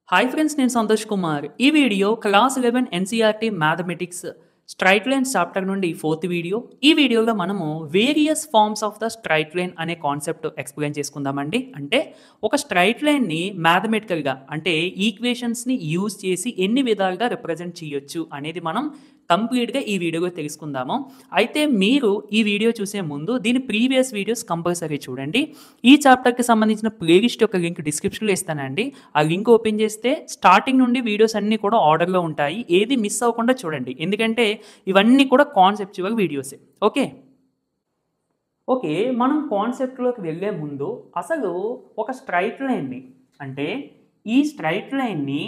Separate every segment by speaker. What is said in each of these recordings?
Speaker 1: Hi friends, నేను సంతోష్ కుమార్. ఈ video class 11 NCERT mathematics straight line chapter నుండి ఫోర్త్ వీడియో. ఈ వీడియోలో మనము various forms of the straight line అనే కాన్సెప్ట్ ఎక్స్‌ప్లెయిన్ చేసుకుందామండి. అంటే ఒక స్ట్రెయిట్ లైన్‌ని మ్యాథమెటికల్‌గా అంటే ఈక్వేషన్స్‌ని యూజ్ చేసి ఎన్ని విధాలుగా రిప్రజెంట్ చేయొచ్చు అనేది మనం కంప్లీట్‌గా ఈ వీడియోలో తెలుసుకుందాము. అయితే మీరు ఈ వీడియో చూసే ముందు దీని ప్రీవియస్ వీడియోస్ కంపల్సరీ చూడండి. ఈ చాప్టర్‌కి సంబంధించిన ప్లేలిస్ట్ యొక్క లింక్ డిస్క్రిప్షన్‌లో ఇస్తానండి. ఆ లింక్ ఓపెన్ చేస్తే స్టార్టింగ్ నుండి వీడియోస్ అన్నీ కూడా ఆర్డర్‌లో ఉంటాయి. ఏది మిస్ అవ్వకుండా చూడండి. ఎందుకంటే ఇవన్నీ కూడా కాన్సెప్చువల్ వీడియోసే. ఓకే. ఓకే. మనం కాన్సెప్ట్‌లోకి వెళ్ళే ముందు అసలు ఒక స్ట్రెయిట్ లైన్‌ని అంటే ఈ స్ట్రెయిట్ లైన్‌ని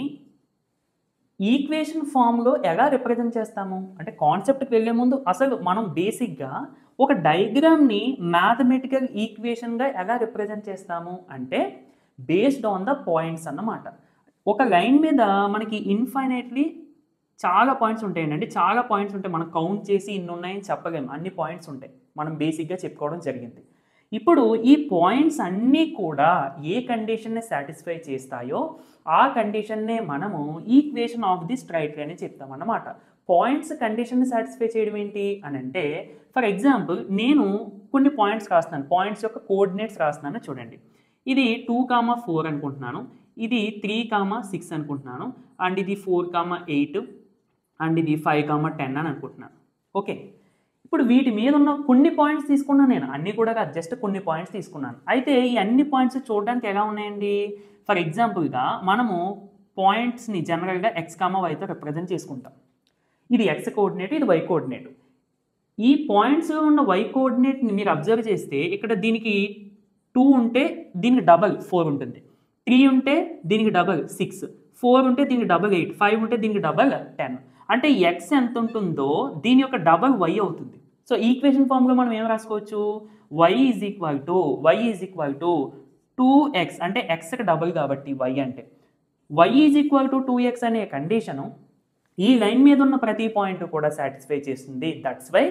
Speaker 1: ఈక్వేషన్ ఫార్మ్‌లో ఎలా రిప్రజెంట్ చేస్తాము? అంటే కాన్సెప్ట్‌కి వెళ్ళే ముందు అసలు మనం బేసిక్‌గా ఒక డయాగ్రామ్‌ని మ్యాథమెటికల్ ఈక్వేషన్‌గా ఎలా రిప్రజెంట్ చేస్తాము అంటే బేస్డ్ ఆన్ ద పాయింట్స్ అన్నమాట. ఒక లైన్ మీద మనకి ఇన్‌ఫైనైట్‌లీ చాలా పాయింట్స్ ఉంటాయండి. చాలా పాయింట్స్ ఉంటాయి. మనం కౌంట్ చేసి ఇన్నున్నాయని చెప్పలేము. అన్ని పాయింట్స్ ఉంటాయి. మనం బేసిక్‌గా చెప్పుకోవడం జరిగింది. ఇప్పుడు ఈ పాయింట్స్ అన్నీ కూడా ఏ కండిషన్‌ని సాటిస్ఫై చేస్తాయో, ఆ కండిషన్‌నే మనము equation of the straight line అని చెప్తామన్నమాట. పాయింట్స్ కండిషన్‌ని సాటిస్ఫై చేయడం ఏంటి అనంటే, ఫర్ ఎగ్జాంపుల్ నేను కొన్ని పాయింట్స్ రాస్తున్నాను. పాయింట్స్ యొక్క కోఆర్డినేట్స్ రాస్తున్నాను చూడండి. ఇది 2, 4 అనుకుంటున్నాను. ఇది 3, 6 అనుకుంటున్నాను. అండ్ ఇది 4, 8 అండ్ ఇది 5, 10 అని అనుకుంటున్నాను. ఓకే. ఇప్పుడు వీటి మీద ఉన్న కొన్ని పాయింట్స్ తీసుకున్నాను నేను. అన్నీ కూడా కాదు. జస్ట్ కొన్ని పాయింట్స్ తీసుకున్నాను. అయితే ఈ అన్ని పాయింట్స్ చూడడానికి ఎలా ఉన్నాయండి? ఫర్ ఎగ్జాంపుల్‌గా మనము పాయింట్స్‌ని జనరల్‌గా x, yతో రిప్రజెంట్ చేసుకుంటాం. ఇది x కోఆర్డినేట్, ఇది y కోఆర్డినేట్. ఈ పాయింట్స్‌లో ఉన్న y కోఆర్డినేట్‌ని మీరు అబ్జర్వ్ చేస్తే ఇక్కడ దీనికి 2 ఉంటే దీనికి డబల్ 4 ఉంటుంది. 3 ఉంటే దీనికి డబల్ 6, 4 ఉంటే దీనికి డబల్ 8, 5 ఉంటే దీనికి డబల్ 10. అంటే x ఎంత ఉంటుందో దీని యొక్క డబల్ y అవుతుంది. సో ఈక్వేషన్ ఫార్మ్‌లో మనం ఏం రాసుకోవచ్చు? y is equal to 2x అంటే xకి డబల్ కాబట్టి y అంటే. y is equal to 2x అనే కండిషను ఈ లైన్ మీద ఉన్న ప్రతి పాయింట్ కూడా సాటిస్ఫై చేస్తుంది. That's why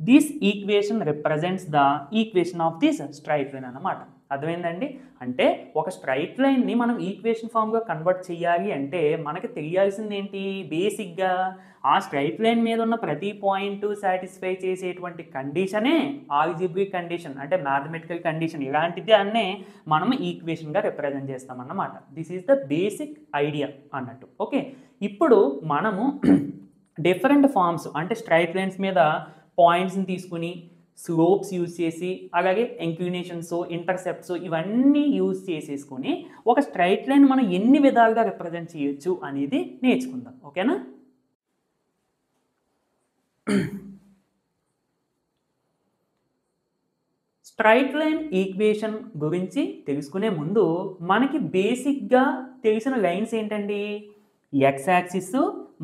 Speaker 1: this equation represents the equation of this straight line అన్నమాట. అర్థమైందండి? అంటే ఒక స్ట్రైట్ లైన్ని మనం ఈక్వేషన్ ఫామ్‌గా కన్వర్ట్ చేయాలి అంటే మనకి తెలియాల్సింది ఏంటి? బేసిక్‌గా ఆ స్ట్రైట్ లైన్ మీద ఉన్న ప్రతి పాయింట్ సాటిస్ఫై చేసేటువంటి కండిషనే ఆల్జీబ్రిక్ కండిషన్ అంటే మ్యాథమెటికల్ కండిషన్. ఇలాంటిది అన్నే మనం ఈక్వేషన్‌గా రిప్రజెంట్ చేస్తామన్నమాట. This is the basic idea అన్నట్టు. ఓకే. ఇప్పుడు మనము డిఫరెంట్ ఫార్మ్స్ అంటే స్ట్రైట్ లైన్స్ మీద పాయింట్స్‌ని తీసుకొని స్లోప్స్ యూజ్ చేసి అలాగే ఇంక్లినేషన్స్, ఇంటర్సెప్ట్స్ ఇవన్నీ యూజ్ చేసేసుకొని ఒక స్ట్రైట్ లైన్ మనం ఎన్ని విధాలుగా రిప్రజెంట్ చేయొచ్చు అనేది నేర్చుకుందాం. ఓకేనా? స్ట్రైట్ లైన్ ఈక్వేషన్ గురించి తెలుసుకునే ముందు మనకి బేసిక్‌గా తెలిసిన లైన్స్ ఏంటండి? ఎక్స్ యాక్సిస్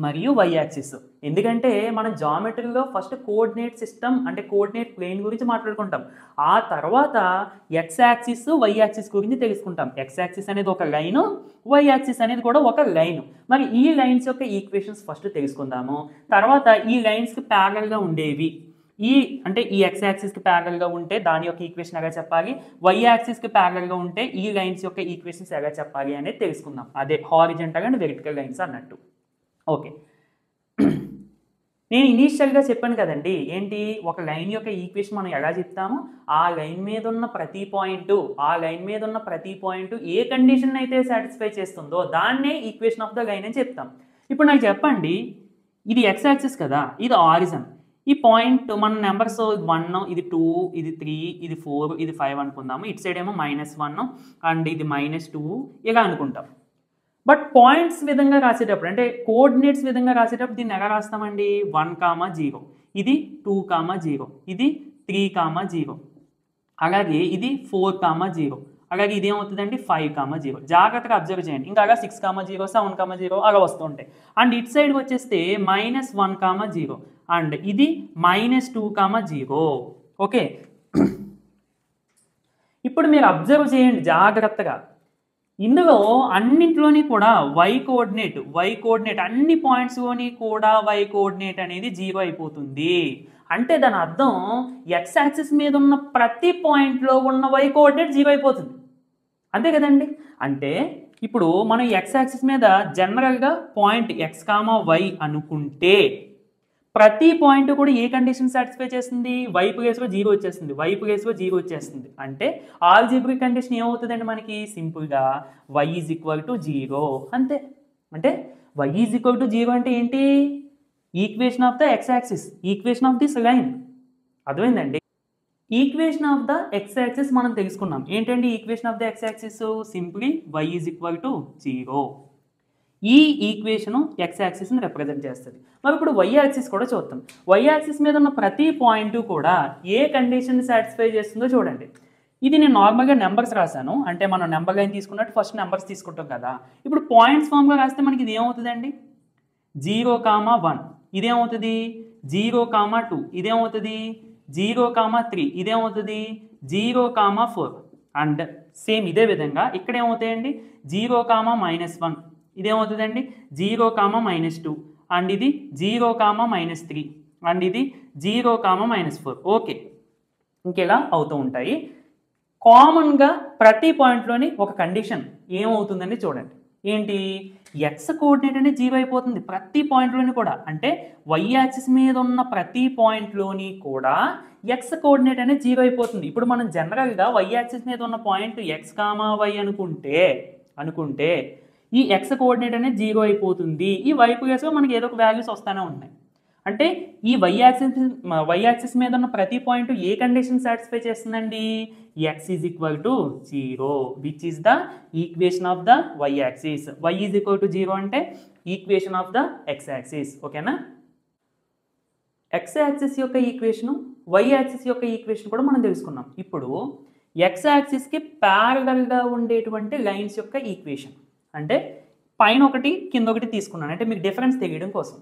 Speaker 1: మరియు వై యాక్సిస్. ఎందుకంటే మనం జామెట్రీలో ఫస్ట్ కోఆర్డినేట్ సిస్టమ్ అంటే కోఆర్డినేట్ ప్లేన్ గురించి మాట్లాడుకుంటాం. ఆ తర్వాత ఎక్స్ యాక్సిస్, వై యాక్సిస్ గురించి తెలుసుకుంటాం. ఎక్స్ యాక్సిస్ అనేది ఒక లైను, వై యాక్సిస్ అనేది కూడా ఒక లైను. మరి ఈ లైన్స్ యొక్క ఈక్వేషన్స్ ఫస్ట్ తెలుసుకుందాము. తర్వాత ఈ లైన్స్‌కి ప్యారలల్‌గా ఉండేవి అంటే ఈ ఎక్స్ యాక్సిస్‌కి ప్యారలల్‌గా ఉంటే దాని యొక్క ఈక్వేషన్ ఎలా చెప్పాలి? వై యాక్సిస్‌కి ప్యారలల్‌గా ఉంటే ఈ లైన్స్ యొక్క ఈక్వేషన్స్ ఎలా చెప్పాలి అనేది తెలుసుకుందాం. అదే హారిజాంటల్ అండ్ వెర్టికల్ లైన్స్ అన్నట్టు. ఓకే. నేను ఇనీషియల్‌గా చెప్పాను కదండీ! ఏంటి ఒక లైన్ యొక్క ఈక్వేషన్ మనం ఎలా చెప్తామో, ఆ లైన్ మీద ఉన్న ప్రతి పాయింటు ఏ కండిషన్ అయితే సాటిస్ఫై చేస్తుందో దాన్నే ఈక్వేషన్ ఆఫ్ ద లైన్ అని చెప్తాం. ఇప్పుడు నాకు చెప్పండి, ఇది ఎక్స్ యాక్సిస్ కదా! ఇది హారిజాన్. ఈ పాయింట్ మన నంబర్స్ 1, ఇది 2, ఇది 3, ఇది 4, ఇది 5 అనుకుందాము. ఇటు సైడ్ ఏమో -1 అండ్ ఇది -2 ఇలా అనుకుంటాం. బట్ పాయింట్స్ విధంగా రాసేటప్పుడు అంటే కోఆర్డినేట్స్ విధంగా రాసేటప్పుడు దీన్ని ఎలా రాస్తామండి? 1, 0 ఇది 2, 0 ఇది 3, 0 అలాగే ఇది 4, 0 అలాగే ఇది ఏమవుతుందండి? 5, 0 జాగ్రత్తగా అబ్జర్వ్ చేయండి. ఇంకా అలా 6, 0 7, 0 అలా వస్తూ ఉంటాయి. అండ్ ఇటు సైడ్‌కి వచ్చేస్తే -1, 0 అండ్ ఇది -2, 0 ఓకే. ఇప్పుడు మీరు అబ్జర్వ్ చేయండి జాగ్రత్తగా. ఇందులో అన్నింటిలోని కూడా వై కోఆర్డినేట్ అన్ని పాయింట్స్‌లోని కూడా వై కోఆర్డినేట్ అనేది 0 అయిపోతుంది. అంటే దాని అర్థం ఎక్స్ యాక్సిస్ మీద ఉన్న ప్రతి పాయింట్‌లో ఉన్న వై కోఆర్డినేట్ 0 అయిపోతుంది. అంతే కదండీ! అంటే ఇప్పుడు మనం ఎక్స్ యాక్సిస్ మీద జనరల్గా పాయింట్ ఎక్స్ కామా వై అనుకుంటే ప్రతి పాయింట్ కూడా ఏ కండిషన్ సాటిస్ఫై చేస్తుంది? వై ప్లేస్లో జీరో వచ్చేస్తుంది, వై ప్లేస్లో జీరో వచ్చేస్తుంది. అంటే ఆల్జీబ్రిక్ కండిషన్ ఏమవుతుందండి మనకి? సింపుల్గా y is equal to zero అంతే. అంటే y is equal to zero అంటే ఏంటి? Equation of the x axis, equation of this line. అర్థమైందండి? Equation of the x axis మనం తెలుసుకున్నాం. ఏంటండి equation of the x axis? Simply y is equal to zero. ఈ equation x యాక్సిస్ని represent చేస్తుంది. మరి ఇప్పుడు వై యాక్సిస్ కూడా చూద్దాం. వై యాక్సిస్ మీద ఉన్న ప్రతి పాయింట్ కూడా ఏ కండిషన్ సాటిస్ఫై చేస్తుందో చూడండి. ఇది నేను నార్మల్గా నెంబర్స్ రాశాను, అంటే మనం నెంబర్ లైన్ తీసుకున్నట్టు ఫస్ట్ నెంబర్స్ తీసుకుంటాం కదా. ఇప్పుడు పాయింట్స్ ఫామ్గా రాస్తే మనకి ఇది ఏమవుతుందండి? 0,1 ఇదేమవుతుంది? 0,2 ఇదేమవుతుంది? 0,3 ఇదేమవుతుంది? 0,4 అండ్ సేమ్ ఇదే విధంగా ఇక్కడ ఏమవుతాయండి? 0,-1 ఇదేమవుతుందండి? 0,-2 అండ్ ఇది 0,-3 అండ్ ఇది 0,-4. ఓకే, ఇంకెలా అవుతూ ఉంటాయి. కామన్గా ప్రతి పాయింట్లోని ఒక కండిషన్ ఏమవుతుందని చూడండి. ఏంటి? ఎక్స్ కోఆర్డినేట్ అనేది జీరో అయిపోతుంది ప్రతి పాయింట్లోని కూడా. అంటే వై యాక్సిస్ మీద ఉన్న ప్రతి పాయింట్లోని కూడా ఎక్స్ కోఆర్డినేట్ అనేది జీరో అయిపోతుంది. ఇప్పుడు మనం జనరల్గా వై యాక్సిస్ మీద ఉన్న పాయింట్ ఎక్స్ కామా వై అనుకుంటే ఈ ఎక్స్ కోఆర్డినేట్ అనేది జీరో అయిపోతుంది. ఈ వై ప్లేస్లో మనకి ఏదో ఒక వాల్యూస్ వస్తూనే ఉంటాయి. అంటే ఈ వై యాక్సిస్ మీద ఉన్న ప్రతి పాయింట్ ఏ కండిషన్ సాటిస్ఫై చేస్తుందండి? X is equal to zero, which is the equation of the y axis. Y is equal to zero అంటే equation of the x axis. ఓకేనా? ఎక్స్ యాక్సిస్ యొక్క ఈక్వేషను, వై యాక్సిస్ యొక్క equation కూడా మనం తెలుసుకున్నాం. ఇప్పుడు X యాక్సిస్కి ప్యారలల్గా ఉండేటువంటి లైన్స్ యొక్క ఈక్వేషన్, అంటే పైన ఒకటి కింద ఒకటి తీసుకున్నాను, అంటే మీకు డిఫరెన్స్ తెలియడం కోసం.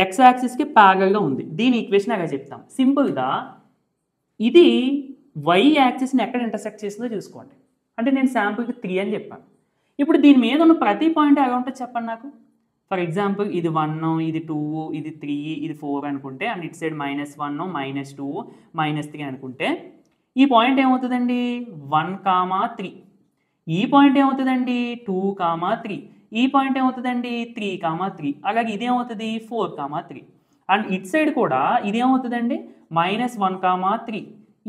Speaker 1: ఎక్స్ యాక్సిస్కి ప్యారలల్గా ఉంది, దీని ఈక్వేషన్ ఎలా చెప్తాం? సింపుల్గా ఇది వై యాక్సిస్ని ఎక్కడ ఇంటర్సెక్ట్ చేసిందో చూసుకోండి. అంటే నేను శాంపుల్కి 3 అని చెప్పాను. ఇప్పుడు దీని మీద ఉన్న ప్రతి పాయింట్ ఎలా ఉంటుంది చెప్పండి నాకు. ఫర్ ఎగ్జాంపుల్ ఇది 1, ఇది 2, ఇది 3, ఇది 4 అనుకుంటే, అండ్ ఇటు సైడ్ -1, -2, -3 అనుకుంటే ఈ పాయింట్ ఏమవుతుందండి? 1,3. ఈ పాయింట్ ఏమవుతుందండి? 2,3. ఈ పాయింట్ ఏమవుతుందండి? 3,3. అలాగే ఇదేమవుతుంది? 4,3. అండ్ ఇటు సైడ్ కూడా ఇదేమవుతుందండి? -1,3.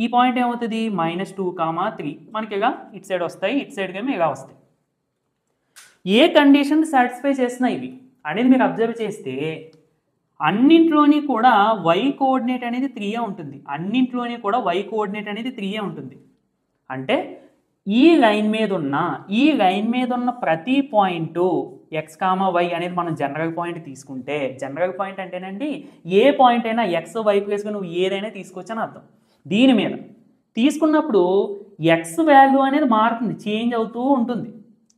Speaker 1: ఈ పాయింట్ ఏమవుతుంది? -2,3. మనకి ఇలా ఇటు సైడ్ వస్తాయి, ఇటు సైడ్ ఏమో ఇలా వస్తాయి. ఏ కండిషన్ సాటిస్ఫై చేస్తున్నాయి ఇవి అనేది మీరు అబ్జర్వ్ చేస్తే అన్నింట్లోని కూడా వై కోఆర్డినేట్ అనేది 3 ఉంటుంది. అన్నింట్లోని కూడా వై కోఆర్డినేట్ అనేది 3 ఉంటుంది. అంటే ఈ లైన్ మీద ఉన్న ప్రతి పాయింట్ ఎక్స్ కామా వై అనేది మనం జనరల్ పాయింట్ తీసుకుంటే, జనరల్ పాయింట్ అంటేనండి ఏ పాయింట్ అయినా ఎక్స్ వై ప్లేస్గా నువ్వు ఏదైనా తీసుకోవచ్చు అని అర్థం. దీని మీద తీసుకున్నప్పుడు ఎక్స్ వాల్యూ అనేది మారుతుంది, చేంజ్ అవుతూ ఉంటుంది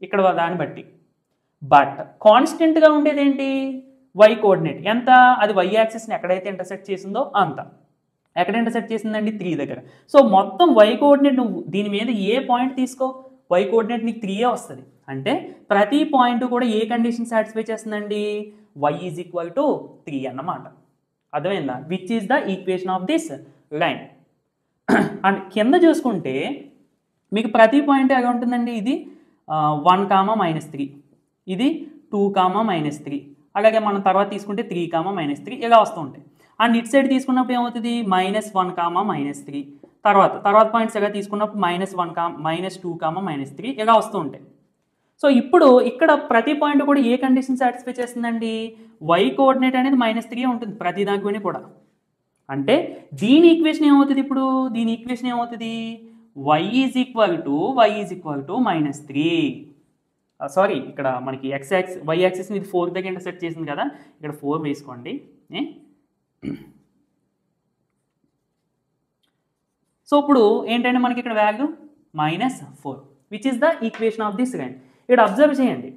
Speaker 1: ఇక్కడ దాన్ని బట్టి. బట్ కాన్స్టెంట్గా ఉండేది ఏంటి? Y coordinate. ఎంత? అది వై యాక్సిస్ని ఎక్కడైతే ఇంటర్సెక్ట్ చేసిందో అంత. ఎక్కడ ఇంటర్సెక్ట్ చేసిందండి? 3 దగ్గర. సో మొత్తం వై కోఆర్డినేట్ నువ్వు దీని మీద ఏ పాయింట్ తీసుకో, వై కోఆర్డినేట్ నీకు 3 వస్తుంది. అంటే ప్రతి పాయింట్ కూడా ఏ కండిషన్ సాటిస్ఫై చేస్తుందండి? వై ఈజ్ ఈక్వల్ టు 3 అన్నమాట. అర్థమైందా? Which is the equation of this line. And కింద చూసుకుంటే మీకు ప్రతి పాయింట్ ఎలా ఉంటుందండి? ఇది 1,-3, ఇది 2,-3, అలాగే మనం తర్వాత తీసుకుంటే 3,-3 ఇలా వస్తూ ఉంటాయి. అండ్ ఇటు సైడ్ తీసుకున్నప్పుడు ఏమవుతుంది? -1,-3, తర్వాత పాయింట్స్ ఎలా తీసుకున్నప్పుడు -2,-3 ఇలా వస్తూ ఉంటాయి. సో ఇప్పుడు ఇక్కడ ప్రతి పాయింట్ కూడా ఏ కండిషన్ సాటిస్ఫై చేస్తుందండి? వై కోఆర్డినేట్ అనేది -3 ఉంటుంది ప్రతి దానికి కూడా. అంటే దీని ఈక్వేషన్ ఏమవుతుంది? ఇప్పుడు దీని ఈక్వేషన్ ఏమవుతుంది? Y is equal to -3. Sorry, ఇక్కడ మనకి వై యాక్సిస్ ఇది 4 దగ్గర ఇంటర్సెక్ట్ చేసింది కదా, ఇక్కడ 4 వేసుకోండి. సో ఇప్పుడు ఏంటంటే మనకి ఇక్కడ value -4, which is the equation of this line. ఇక్కడ అబ్జర్వ్ చేయండి,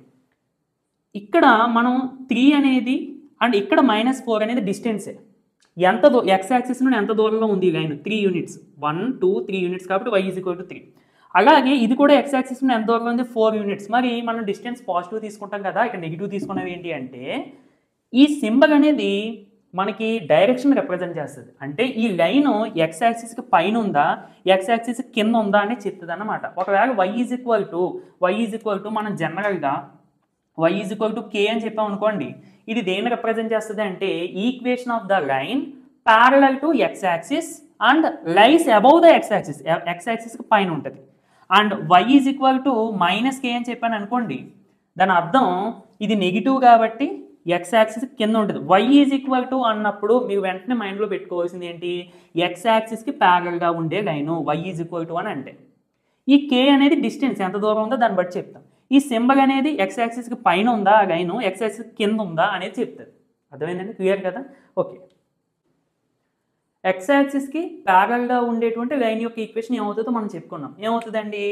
Speaker 1: ఇక్కడ మనం 3 అనేది అండ్ ఇక్కడ -4 అనేది డిస్టెన్సే. ఎంత ఎక్స్ యాక్సిస్ నుండి ఎంత దూరంలో ఉంది ఈ లైన్? 3 యూనిట్స్. 1, 2, 3 యూనిట్స్ కాబట్టి వై ఈజ్ ఈక్వల్ టు 3. అలాగే ఇది కూడా ఎక్స్ యాక్సిస్ నుండి ఎంత దూరంలో ఉంది? 4 యూనిట్స్. మరి మనం డిస్టెన్స్ పాజిటివ్ తీసుకుంటాం కదా, ఇక్కడ నెగిటివ్ తీసుకున్నవి ఏంటి అంటే ఈ సింబల్ అనేది మనకి డైరెక్షన్ రిప్రజెంట్ చేస్తుంది. అంటే ఈ లైన్ ఎక్స్ యాక్సిస్కి పైన ఉందా, ఎక్స్ యాక్సిస్ కింద ఉందా అనేది చెప్తుంది అన్నమాట. ఒకవేళ y ఈజ్ ఈక్వల్ టు మనం జనరల్గా y is equal to k అని చెప్పాం అనుకోండి, ఇది దేన్ని రిప్రజెంట్ చేస్తుంది అంటే equation of the line parallel to x axis and lies above the x axis, x యాక్సిస్కి పైన ఉంటుంది. And y is equal to minus k అని చెప్పాను అనుకోండి, దాని అర్థం ఇది నెగిటివ్ కాబట్టి ఎక్స్ యాక్సిస్ కింద ఉంటుంది. y ఈజ్ ఈక్వల్ టు అన్నప్పుడు మీరు వెంటనే మైండ్లో పెట్టుకోవాల్సింది ఏంటి, ఎక్స్ యాక్సిస్కి ప్యారల్గా ఉండే line y is equal to అని అంటే. ఈ k అనేది డిస్టెన్స్ ఎంత దూరం ఉందో దాన్ని బట్టి చెప్తాం. ఈ సింబల్ అనేది ఎక్స్ యాక్సిస్కి పైన ఉందా ఆ లైను, ఎక్స్ యాక్సిస్ కింద ఉందా అనేది చెప్తుంది. అర్థమైందండి, క్లియర్ కదా? ఓకే, ఎక్స్ యాక్సిస్కి ప్యారల్గా ఉండేటువంటి లైన్ యొక్క ఈక్వేషన్ ఏమవుతుందో మనం చెప్పుకున్నాం. ఏమవుతుందండి,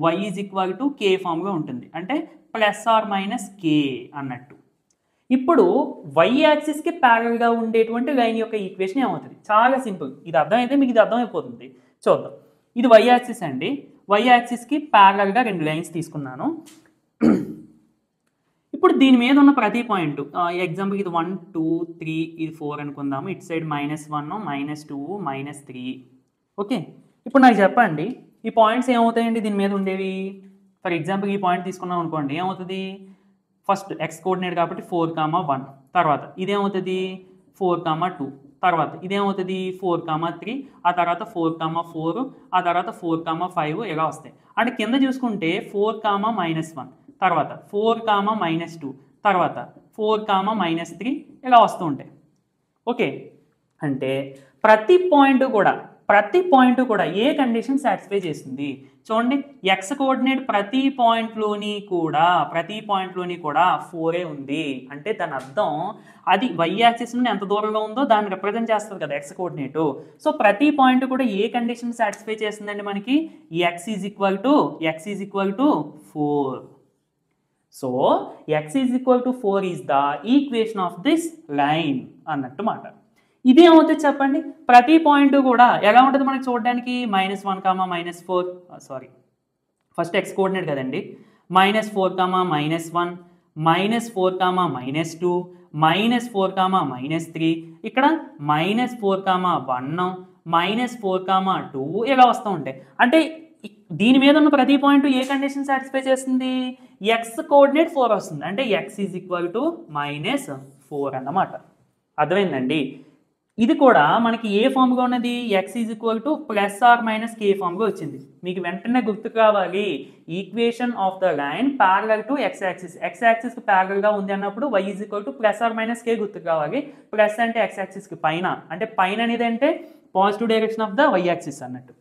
Speaker 1: y ఈజ్ ఈక్వల్ టు కే ఫామ్గా ఉంటుంది, అంటే ప్లస్ ఆర్ మైనస్ కే అన్నట్టు. ఇప్పుడు y యాక్సిస్కి ప్యారల్గా ఉండేటువంటి లైన్ యొక్క ఈక్వేషన్ ఏమవుతుంది, చాలా సింపుల్. ఇది అర్థమైతే మీకు ఇది అర్థమైపోతుంది. చూద్దాం. ఇది y యాక్సిస్ అండి, y యాక్సిస్కి ప్యారల్గా రెండు లైన్స్ తీసుకున్నాను. ఇప్పుడు దీని మీద ఉన్న ప్రతి పాయింట్, ఎగ్జాంపుల్ ఇది 1 2 3 ఇది 4 అనుకుందాము. ఇటు సైడ్ -1 -2 -3. ఓకే, ఇప్పుడు నాకు చెప్పండి ఈ పాయింట్స్ ఏమవుతాయండి దీని మీద ఉండేవి. ఫర్ ఎగ్జాంపుల్ ఈ పాయింట్ తీసుకున్నాం అనుకోండి, ఏమవుతుంది, ఫస్ట్ x కోఆర్డినేట్ కాబట్టి 4, 1, తర్వాత ఇదేమవుతుంది 4, 2, తర్వాత ఇదేమవుతుంది 4, 3, ఆ తర్వాత 4, 4, ఆ తర్వాత 4, 5 ఇలా వస్తాయి. అంటే కింద చూసుకుంటే 4, -1, తర్వాత 4, -2, తర్వాత 4, -3 ఇలా వస్తూ ఉంటాయి. ఓకే, అంటే ప్రతి పాయింట్ కూడా ఏ కండిషన్ సాటిస్ఫై చేస్తుంది చూడండి. ఎక్స్ కోఆర్డినేట్ ప్రతి పాయింట్లోని కూడా 4 ఉంది. అంటే దాని అర్థం అది y యాక్సిస్ నుండి ఎంత దూరంలో ఉందో దాన్ని రిప్రజెంట్ చేస్తుంది కదా ఎక్స్ కోఆర్డినేట్. సో ప్రతి పాయింట్ కూడా ఏ కండిషన్ సాటిస్ఫై చేస్తుందండి మనకి, x is equal to 4. So x is equal to 4 is the equation of this line అన్నట్టు మాట. ఇదేమవుతుంది చెప్పండి, ప్రతి పాయింట్ కూడా ఎలా ఉంటుంది మనకి చూడడానికి, -1, -4, ఫస్ట్ ఎక్స్ కోఆర్డినేట్ కదండి, -4, -1, -4, -2, -4, -3, ఇక్కడ -4, -1, -4, -2 ఇలా వస్తూ ఉంటాయి. అంటే దీని మీద ఉన్న ప్రతి పాయింట్ ఏ కండిషన్ సాటిస్ఫై చేస్తుంది, ఎక్స్ కోఆర్డినేట్ 4 వస్తుంది. అంటే x ఈజ్ ఈక్వల్ టు -4 అన్నమాట. అర్థమైందండి. ఇది కూడా మనకి ఏ ఫామ్గా ఉన్నది, x is equal to plus or minus k ఫామ్గా వచ్చింది. మీకు వెంటనే గుర్తుకు రావాలి, equation of the line parallel to x axis, x యాక్సిస్కి ప్యారలల్గా ఉంది అన్నప్పుడు y is equal to plus or minus k గుర్తుకు రావాలి. ప్లస్ అంటే ఎక్స్ యాక్సిస్కి పైన, అంటే పైన అనేది అంటే positive direction of the y axis అన్నట్టు,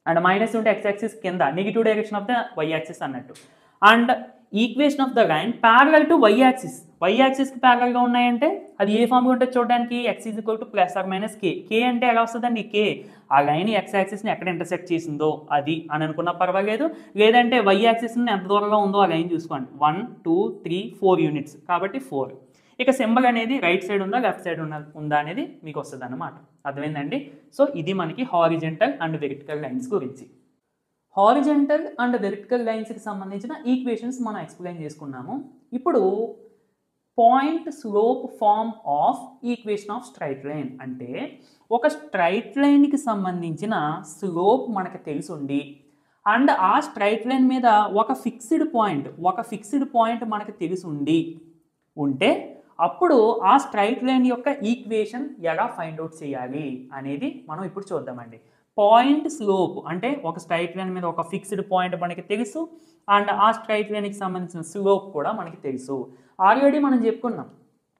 Speaker 1: అండ్ మైనస్ ఉంటే ఎక్స్ యాక్సిస్ కింద negative direction of the y axis అన్నట్టు. And equation of the line parallel to y axis, y యాక్సిస్కి ప్యారలల్గా ఉన్నాయంటే అది ఏ ఫామ్గా ఉంటుంది చూడడానికి, x is equal to plus or minus k. K అంటే ఎలా వస్తుందండి, కే ఆ లైన్ x యాక్సిస్ని ఎక్కడ ఇంటర్సెక్ట్ చేసిందో అది అని అనుకున్నా పర్వాలేదు, లేదంటే y యాక్సిస్ నుండి ఎంత దూరంగా ఉందో ఆ లైన్ చూసుకోండి. 1 2 3 4 యూనిట్స్ కాబట్టి 4. ఇక సింబల్ అనేది రైట్ సైడ్ ఉందా లెఫ్ట్ సైడ్ ఉందా అనేది మీకు వస్తుంది అన్నమాట. అర్థమైందండి. సో ఇది మనకి హారిజెంటల్ అండ్ వెర్టికల్ లైన్స్ గురించి. హారిజెంటల్ అండ్ వెర్టికల్ లైన్స్కి సంబంధించిన ఈక్వేషన్స్ మనం ఎక్స్ప్లెయిన్ చేసుకున్నాము. ఇప్పుడు point slope form of equation of straight line అంటే ఒక స్ట్రైట్ లైన్కి సంబంధించిన స్లోప్ మనకు తెలుసుండి అండ్ ఆ స్ట్రైట్ లైన్ మీద ఒక ఫిక్స్డ్ పాయింట్ మనకు తెలుసుండి ఉంటే అప్పుడు ఆ స్ట్రైట్ లైన్ యొక్క ఈక్వేషన్ ఎలా ఫైండ్ అవుట్ చేయాలి అనేది మనం ఇప్పుడు చూద్దామండి. పాయింట్ స్లోప్ అంటే ఒక స్ట్రైట్ లైన్ మీద ఒక ఫిక్స్డ్ పాయింట్ మనకి తెలుసు అండ్ ఆ స్ట్రైట్ లైన్కి సంబంధించిన స్లోప్ కూడా మనకి తెలుసు. ఆల్రెడీ మనం చెప్పుకున్నాం,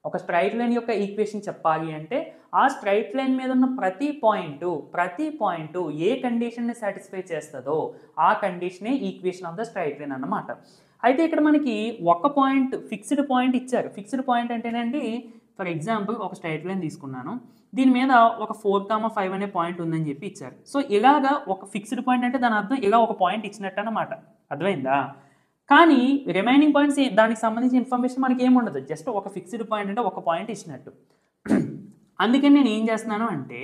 Speaker 1: ఒక స్ట్రైట్ లైన్ యొక్క ఈక్వేషన్ చెప్పాలి అంటే ఆ స్ట్రైట్ లైన్ మీద ఉన్న ప్రతి పాయింట్ ఏ కండిషన్ని సాటిస్ఫై చేస్తుందో ఆ కండిషనే equation of the straight line అన్నమాట. అయితే ఇక్కడ మనకి ఒక పాయింట్ ఫిక్స్డ్ పాయింట్ ఇచ్చారు. ఫిక్స్డ్ పాయింట్ అంటేనండి, ఫర్ ఎగ్జాంపుల్ ఒక స్ట్రైట్ లైన్ తీసుకున్నాను, దీని మీద ఒక 4, 5 అనే పాయింట్ ఉందని చెప్పి ఇచ్చారు. సో ఇలాగా ఒక ఫిక్స్డ్ పాయింట్ అంటే దాని అర్థం ఇలా ఒక పాయింట్ ఇచ్చినట్టు అన్నమాట. అర్థమైందా? కానీ రిమైనింగ్ పాయింట్స్ దానికి సంబంధించిన ఇన్ఫర్మేషన్ మనకి ఏమి ఉండదు, జస్ట్ ఒక ఫిక్స్డ్ పాయింట్ అంటే ఒక పాయింట్ ఇచ్చినట్టు. అందుకని నేను ఏం చేస్తున్నాను అంటే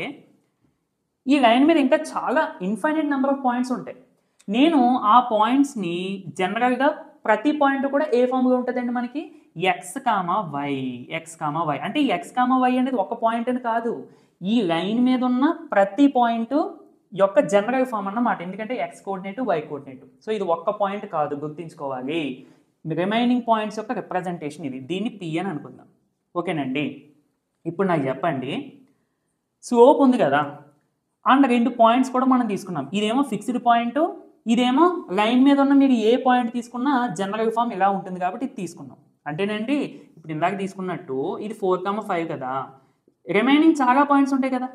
Speaker 1: ఈ లైన్ మీద ఇంకా చాలా ఇన్ఫైనైట్ నెంబర్ ఆఫ్ పాయింట్స్ ఉంటాయి. నేను ఆ పాయింట్స్ని జనరల్గా ప్రతి పాయింట్ కూడా ఏ ఫామ్గా ఉంటుందండి మనకి x comma y, x comma y అంటే ఎక్స్ కామా వై అనేది ఒక పాయింట్ అని కాదు, ఈ లైన్ మీద ఉన్న ప్రతి పాయింట్ యొక్క జనరల్ ఫామ్ అన్నమాట. ఎందుకంటే X coordinate why coordinate. So ఇది ఒక్క పాయింట్ కాదు, గుర్తుంచుకోవాలి. రిమైనింగ్ పాయింట్స్ యొక్క రిప్రజెంటేషన్ ఇది. దీన్ని పి అని అనుకుందాం. ఓకేనండి. ఇప్పుడు నాకు చెప్పండి, స్లోప్ ఉంది కదా అండ్ రెండు పాయింట్స్ కూడా మనం తీసుకున్నాం. ఇదేమో ఫిక్స్డ్ పాయింట్, ఇదేమో లైన్ మీద ఉన్న మీరు ఏ పాయింట్ తీసుకున్నా జనరల్ ఫామ్ ఇలా ఉంటుంది కాబట్టి ఇది తీసుకున్నాం. అంటేనండి ఇప్పుడు ఇందాక తీసుకున్నట్టు ఇది 4,5 కదా, రిమైనింగ్ చాలా పాయింట్స్ ఉంటాయి కదా,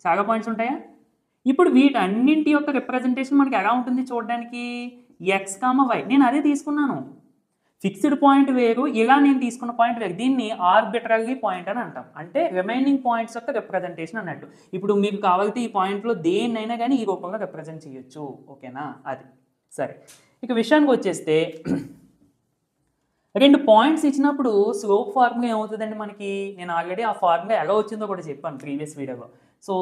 Speaker 1: చాలా పాయింట్స్ ఉంటాయా. ఇప్పుడు వీటన్నింటి యొక్క రిప్రజెంటేషన్ మనకి ఎలా ఉంటుంది చూడడానికి, ఎక్స్ కామా వై. నేను అదే తీసుకున్నాను. ఫిక్స్డ్ పాయింట్ వేరు, ఇలా నేను తీసుకున్న పాయింట్ వేరు. దీన్ని ఆర్బిట్రరీ పాయింట్ అని అంటాం. అంటే రిమైనింగ్ పాయింట్స్ యొక్క రిప్రజెంటేషన్ అన్నట్టు. ఇప్పుడు మీకు కావాలంటే ఈ పాయింట్లో దేన్నైనా కానీ ఈ రూపంలో రిప్రజెంట్ చేయొచ్చు. ఓకేనా, అది సరే. ఇక విషయానికి వచ్చేస్తే రెండు పాయింట్స్ ఇచ్చినప్పుడు స్లోప్ ఫార్ములా ఏమవుతుందండి మనకి. నేను ఆల్రెడీ ఆ ఫార్ములా ఎలా వచ్చిందో కూడా చెప్పాను ప్రీవియస్ వీడియోలో. So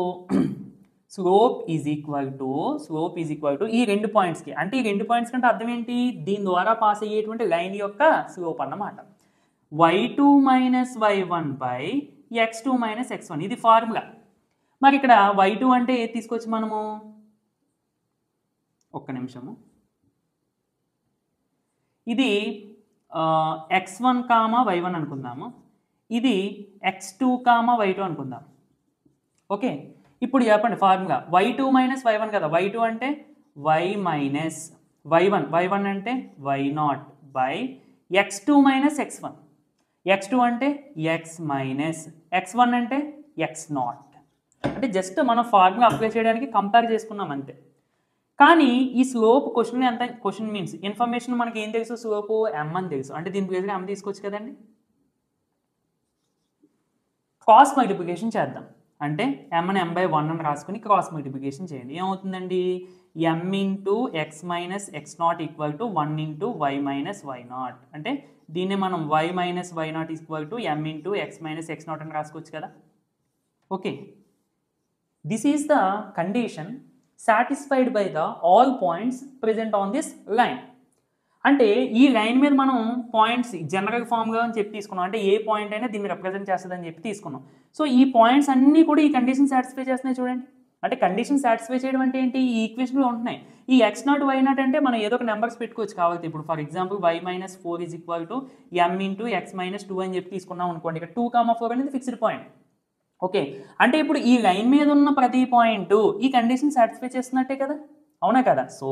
Speaker 1: slope is equal to ఈ రెండు పాయింట్స్కి, అంటే ఈ రెండు పాయింట్స్ కంటే అర్థం ఏంటి, దీని ద్వారా పాస్ అయ్యేటువంటి లైన్ యొక్క స్లోప్ అన్నమాట. y2 minus y1 by x2 minus x1 ఇది ఫార్ములా. మరి ఇక్కడ y2 అంటే ఏది తీసుకోవచ్చు మనము, ఒక్క నిమిషము, ఇది x1 కామా y1 అనుకుందాము, ఇది x2 కామా y2 అనుకుందాం. ఓకే, ఇప్పుడు చెప్పండి ఫార్ములా. y2 మైనస్ y1 కదా, y2 అంటే y మైనస్ y1 అంటే y0 by x2 minus x1, x2 అంటే x మైనస్ x1 అంటే x0. అంటే జస్ట్ మనం ఫార్ములా అప్లై చేయడానికి కంపేర్ చేసుకున్నాం అంతే. కానీ ఈ స్లోప్ క్వశ్చన్ ఎంత, క్వశ్చన్ మీన్స్ ఇన్ఫర్మేషన్ మనకి ఏం తెలుసు, స్లోప్ m అని తెలుసు. అంటే దీని ప్లేస్గా m తీసుకోవచ్చు కదండి. క్రాస్ మల్టిప్లికేషన్ చేద్దాం. అంటే mని m/1 అని రాసుకుని క్రాస్ మల్టిప్లికేషన్ చేయండి. ఏమవుతుందండి, m into x minus x0 equal to 1 into y minus y0. అంటే దీన్ని మనం y minus y0 equal to m into x minus x0 అని రాసుకోవచ్చు కదా. Okay, this is the condition satisfied by the all points present on this line. అంటే ఈ line మీద మనం పాయింట్స్ జనరల్ ఫామ్గా అని చెప్పి తీసుకున్నాం. అంటే ఏ పాయింట్ అయినా దీన్ని రిప్రజెంట్ చేస్తుందని చెప్పి తీసుకున్నాం. సో ఈ పాయింట్స్ అన్నీ కూడా ఈ కండిషన్ సాటిస్ఫై చేస్తున్నాయి చూడండి. అంటే కండిషన్ సాటిస్ఫై చేయడం అంటే ఏంటి, ఈ ఈక్వేషన్లో ఉంటున్నాయి. ఈ x0 y0 అంటే మనం ఏదో ఒక నెంబర్స్ పెట్టుకోవచ్చు కావాలి. ఇప్పుడు for example y minus 4 is equal to m into x minus 2 అని చెప్పి తీసుకున్నాం అనుకోండి. ఇక్కడ 2,4 అనేది ఫిక్స్డ్ పాయింట్. ఓకే, అంటే ఇప్పుడు ఈ లైన్ మీద ఉన్న ప్రతి పాయింట్ ఈ కండిషన్ సాటిస్ఫై చేస్తున్నట్టే కదా, అవునా కదా. So